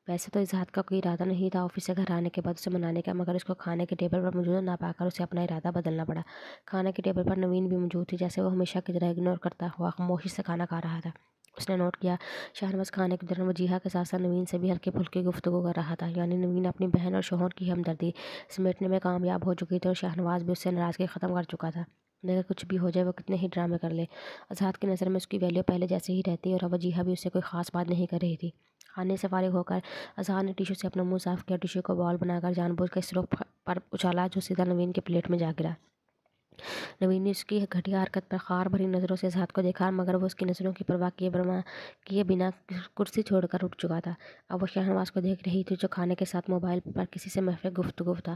ویسے تو اظہار کا کوئی ارادہ نہیں تھا آفس سے گھر آنے کے بعد اسے منانے کا، مگر اس کو کھانے کے ٹیبل پر موجود نہ پا کر اسے اپنا ارادہ بدلنا پڑا۔ کھانے کے ٹیبل پر نوین بھی موجود تھی، جیسے وہ ہمیشہ کی طرح اگنور کرتا ہوا خاموشی سے کھانا کھا رہا تھا۔ اس نے نوٹ کیا، شاہ نواز کھانے کے دوران وجیہہ کے ساتھ ساتھ نوین سے بھی ہلکی پھلکی گفتگو کر رہا تھا، یعنی نوین اپنی بہن اور شوہر کی ہمدردی سمیٹنے میں کامیاب ہو چکی تھی، اور شاہ نواز بھی اس سے ناراضگی ختم کر چکا تھا۔ مگر کچھ بھی ہو جائے، وہ کتنے ہی ڈرامے کر لے، اظہار کی نظر میں اس کی ویلیو پہلے جیسے ہی رہتی، اور اب وجیہہ بھی اس سے کوئی خاص بات نہیں کر رہی تھی۔ کھانے سے فارغ ہو کر اظہار نے ٹیشو سے اپنا منہ صاف کیا، ٹیشو کو بال بنا کر جان بوجھ کر اس رخ پر اچھالا جو سیدھا نوین کے پلیٹ میں جا گرا۔ نوین نے اس کی گھٹیا حرکت پر خار بھری نظروں سے اظہار کو دیکھا، مگر وہ اس کی نظروں کی پرواہ کیے بنا کرسی چھوڑ کر اٹھ چکا تھا۔ اب وہ شاہ نواز کو دیکھ رہی تھی، جو کھانے کے ساتھ موبائل پر کسی سے محفل گفتگو تھا۔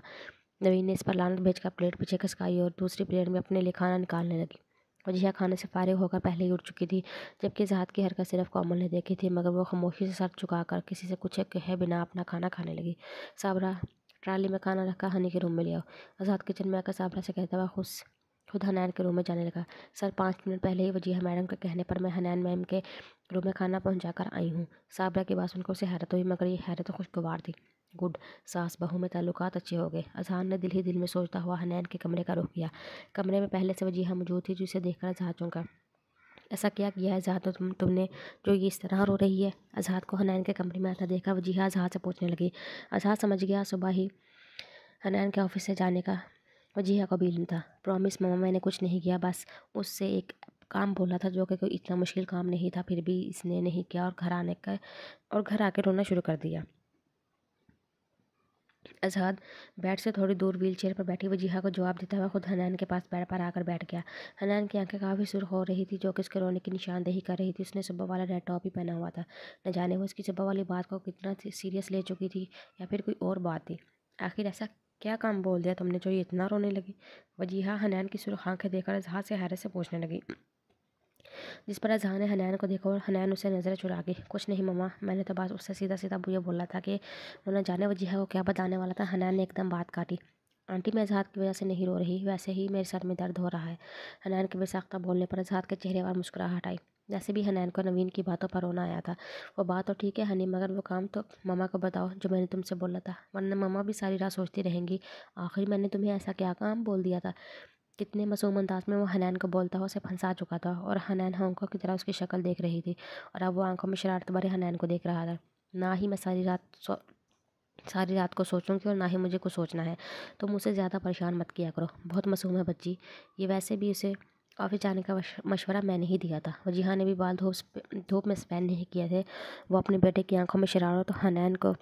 نوین نے اس پر لعنت بھیج کر پلیٹ پیچھے کھسکائی اور دوسری پلیٹ میں اپنے لیے کھانا نکالنے لگی۔ وجیہہ کھانے سے فارغ ہو کر پہلے ہی اٹھ چکی تھی، جبکہ اظہار کی حرکت صرف کومل نے دیکھی تھی، مگر وہ خاموشی سے سر جھکا کر کسی سے کچھ کہے بنا اپنا کھانا کھانے لگی۔ صابرہ، ٹرالی میں کھانا رکھا، ہنی کے روم میں لے آؤ، اظہار کچن میں آ کر صابرہ سے کہتا ہوا खुद हनैन के रूम में जाने लगा। सर 5 मिनट पहले ही वजीहा मैडम के कहने पर मैं हनैन मैम के रूम में खाना पहुंचा कर आई हूँ। साबरा की बात सुनकर उसे हैरत हुई, मगर ये हैरत तो खुशगवार थी। गुड, सास बहू में ताल्लुकात अच्छे हो गए। अजहार ने दिल ही दिल में सोचता हुआ हनैन के कमरे का रुख किया। कमरे में पहले से वजीहा मौजूद थी, जिसे देखकर अजहार चौंका। ऐसा क्या किया है अजहार तुमने जो ये इस तरह रो रही है? अजहार को हनैन के कमरे में आता देखा वजीहा अजहार से पूछने लगी। अजहार समझ गया सुबह ही हनैन के ऑफिस से जाने का वजीहा को भी इल्म था। प्रॉमिस मम्मा, मैंने कुछ नहीं किया, बस उससे एक काम बोला था जो कि कोई इतना मुश्किल काम नहीं था, फिर भी इसने नहीं किया और घर आके रोना शुरू कर दिया। अजहार बेड से थोड़ी दूर व्हीलचेयर पर बैठी वजीहा को जवाब देता हुआ खुद हनैन के पास बेड पर आकर बैठ गया। हनैन की आंखें काफ़ी सुर्ख हो रही थी, जो कि उसके रोने की निशानदेही कर रही थी। उसने सुबह वाला रेड टॉप ही पहना हुआ था। न जाने वो उसकी सुबह वाली बात को कितना सीरियस ले चुकी थी, या फिर कोई और बात थी। आखिर ऐसा क्या काम बोल दिया तुमने जो ये इतना रोने लगी? वजीहा हनैन की सुर्ख आंखें देखकर अजहार से हैरत से पूछने लगी, जिस पर अजहार ने हनैन को देखा और हनैन उसे नज़रें चुरा गई। कुछ नहीं मम्मा, मैंने तो बस उससे सीधा सीधा ये बोला था कि वो न जाने वजीहा को क्या बताने वाला था। हनैन ने एकदम बात काटी। आंटी, मैं अजहार की वजह से नहीं रो रही, वैसे ही मेरे सर में दर्द हो रहा है। हनैन के बेसाख्ता बोलने पर अजहार के चेहरे पर मुस्कुराहट आई। जैसे भी हनैन को नवीन की बातों पर रोना आया था। वो बात तो ठीक है हनी, मगर वो काम तो मम्मा को बताओ जो मैंने तुमसे बोला था, वरना मम्मा भी सारी रात सोचती रहेंगी आखिर मैंने तुम्हें ऐसा क्या काम बोल दिया था। कितने मासूम अंदाज में वो हनैन को बोलता हुआ उसे फंसा चुका था, और हनैन आंखों की तरह उसकी शक्ल देख रही थी, और अब वो आंखों में शरारत भरे हनैन को देख रहा था। ना ही मैं सारी रात को सोचूंगी और ना ही मुझे कुछ सोचना है। तुम उसे ज़्यादा परेशान मत किया करो, बहुत मासूम है बच्ची। ये वैसे भी उसे ऑफिस जाने का मशवरा मैंने ही दिया था। वजीहा ने भी बाल धूप में स्पेंड नहीं किए थे। वो अपने बेटे की आंखों में शरारत तो हनैन को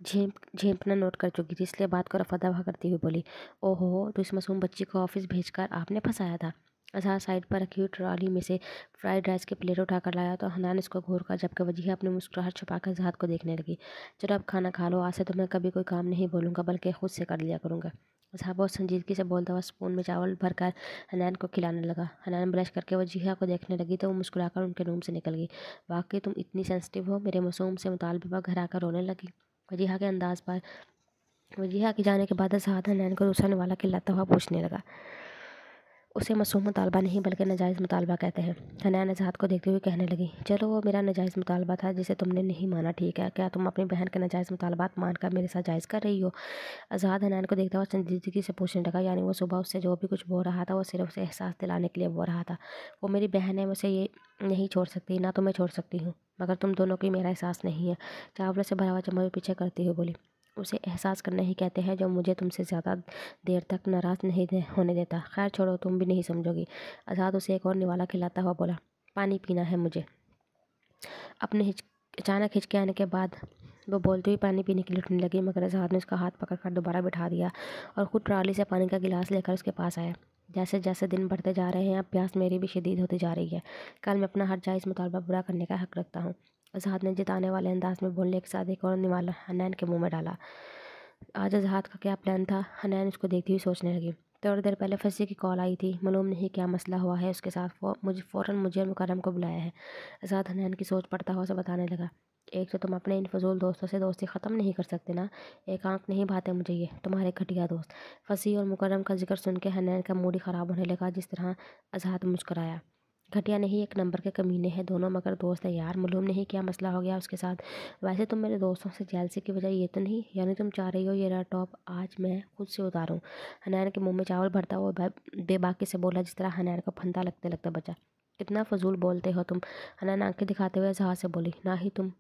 झेंपना नोट कर चुकी थी, इसलिए बात को रफा दफा करती हुई बोली, ओहो, तो इस मासूम बच्ची को ऑफिस भेजकर आपने फंसाया था? अजहार साइड पर रखी हुई ट्रॉली में से फ्राइड राइस की प्लेट उठाकर लाया तो हनान इसको घूर कर, जबकि वजीहा अपनी मुस्कुराहट छुपाकर अजहार को देखने लगी। चलो अब खाना खा लो, आज से तो मैं कभी कोई काम नहीं बोलूँगा, बल्कि खुद से कर लिया करूँगा। अजहार बहुत संजीदगी से बोलता हुआ स्पून में चावल भरकर हनान को खिलाने लगा। हनान ब्रश करके वजीहा को देखने लगी तो वो मुस्कुराकर उनके रूम से निकल गई। वाकई तुम इतनी सेंसिटिव हो, मेरे मासूम से मुतालबे पर घर आकर रोने लगी। वजीहा के अंदाज पर वजीहा के जाने के बाद अजहार हनैन को दूसरा निवाला खिलाता हुआ पूछने लगा, उसे मासूम मुतालबा नहीं बल्कि नाजायज़ मुतालबा कहते हैं। हनैन अजहार को देखते हुए कहने लगी, चलो वो मेरा नाजायज़ मुतालबा था जिसे तुमने नहीं माना, ठीक है? क्या तुम अपनी बहन के नाजायज़ मुतालबात मानकर मेरे साथ जायज़ कर रही हो? अजहार हनैन को देखता हुआ संजीदगी से पूछने लगा, यानी वो सुबह उससे जो भी कुछ बोल रहा था वो सिर्फ उसे एहसास दिलाने के लिए बोल रहा था। वो मेरी बहन है, मैं उसे ये नहीं छोड़ सकती, ना तो मैं छोड़ सकती हूँ, मगर तुम दोनों की मेरा एहसास नहीं है। चावल से भरा हुआ चम्मच पीछे करती हुई बोली, उसे एहसास करना ही कहते हैं जो मुझे तुमसे ज़्यादा देर तक नाराज़ नहीं होने देता। खैर छोड़ो, तुम भी नहीं समझोगी। आज़ाद उसे एक और निवाला खिलाता हुआ बोला, पानी पीना है मुझे। अपने अचानक हिचके आने के बाद वो बोलते हुए पानी पीने के लिए उठने लगी, मगर आज़ाद ने उसका हाथ पकड़कर दोबारा बिठा दिया और ख़ुद ट्रॉली से पानी का गिलास लेकर उसके पास आया। जैसे जैसे दिन बढ़ते जा रहे हैं अब प्यास मेरी भी शदीद होती जा रही है। कल मैं अपना हर जायज़ मुतालबा पूरा करने का हक़ रखता हूँ। आज़ाद ने जिताने वाले अंदाज में बोलने के साथ एक और निवाला हनैन के मुंह में डाला। आज आज़ाद का क्या प्लान था? हनैन उसको देखती हुई सोचने लगी। थोड़ी देर पहले फंसी की कॉल आई थी, मालूम नहीं क्या मसला हुआ है उसके साथ। मुझे और मुकर्रम को बुलाया है। आज़ाद हनैन की सोच पड़ता हुआ से बताने लगा, एक तो तुम अपने इन फजूल दोस्तों से दोस्ती ख़त्म नहीं कर सकते ना। एक आंख नहीं भाते मुझे ये तुम्हारे घटिया दोस्त। फंसी और मुकर्रम का जिक्र सुन के हनैन का मूड ही ख़राब होने लगा। जिस तरह आज़ाद मुस्कुराया, घटिया नहीं, एक नंबर के कमीने हैं दोनों, मगर दोस्त है यार। मालूम नहीं क्या मसला हो गया उसके साथ। वैसे तुम मेरे दोस्तों से जेलसी की वजह ये तो नहीं, यानी तुम चाह रही हो ये रहा टॉप आज मैं खुद से उतारूँ? हनैन के मुंह में चावल भरता हुआ बेबाकी से बोला, जिस तरह हनैन को फंदा लगते लगते बचा। कितना फजूल बोलते हो तुम। हनैन आंखें दिखाते हुए जहाज से बोली, ना ही तुम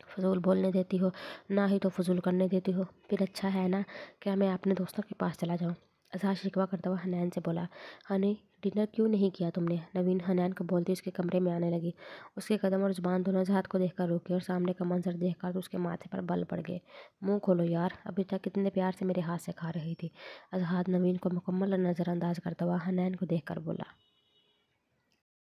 फजूल बोलने देती हो, ना ही तो फजूल करने देती हो। फिर अच्छा है ना, क्या मैं अपने दोस्तों के पास चला जाऊँ? अजहार शिकवा करता हुआ हनैन से बोला, हनी डिनर क्यों नहीं किया तुमने? नवीन हनैन को बोलती उसके कमरे में आने लगी। उसके कदम और जुबान दोनों अजहार को देखकर रुके और सामने का मंजर देखकर तो उसके माथे पर बल पड़ गए। मुंह खोलो यार, अभी तक कितने प्यार से मेरे हाथ से खा रही थी। अजहार नवीन को मुकम्मल नज़रअंदाज करता हुआ हनैन को देख कर बोला।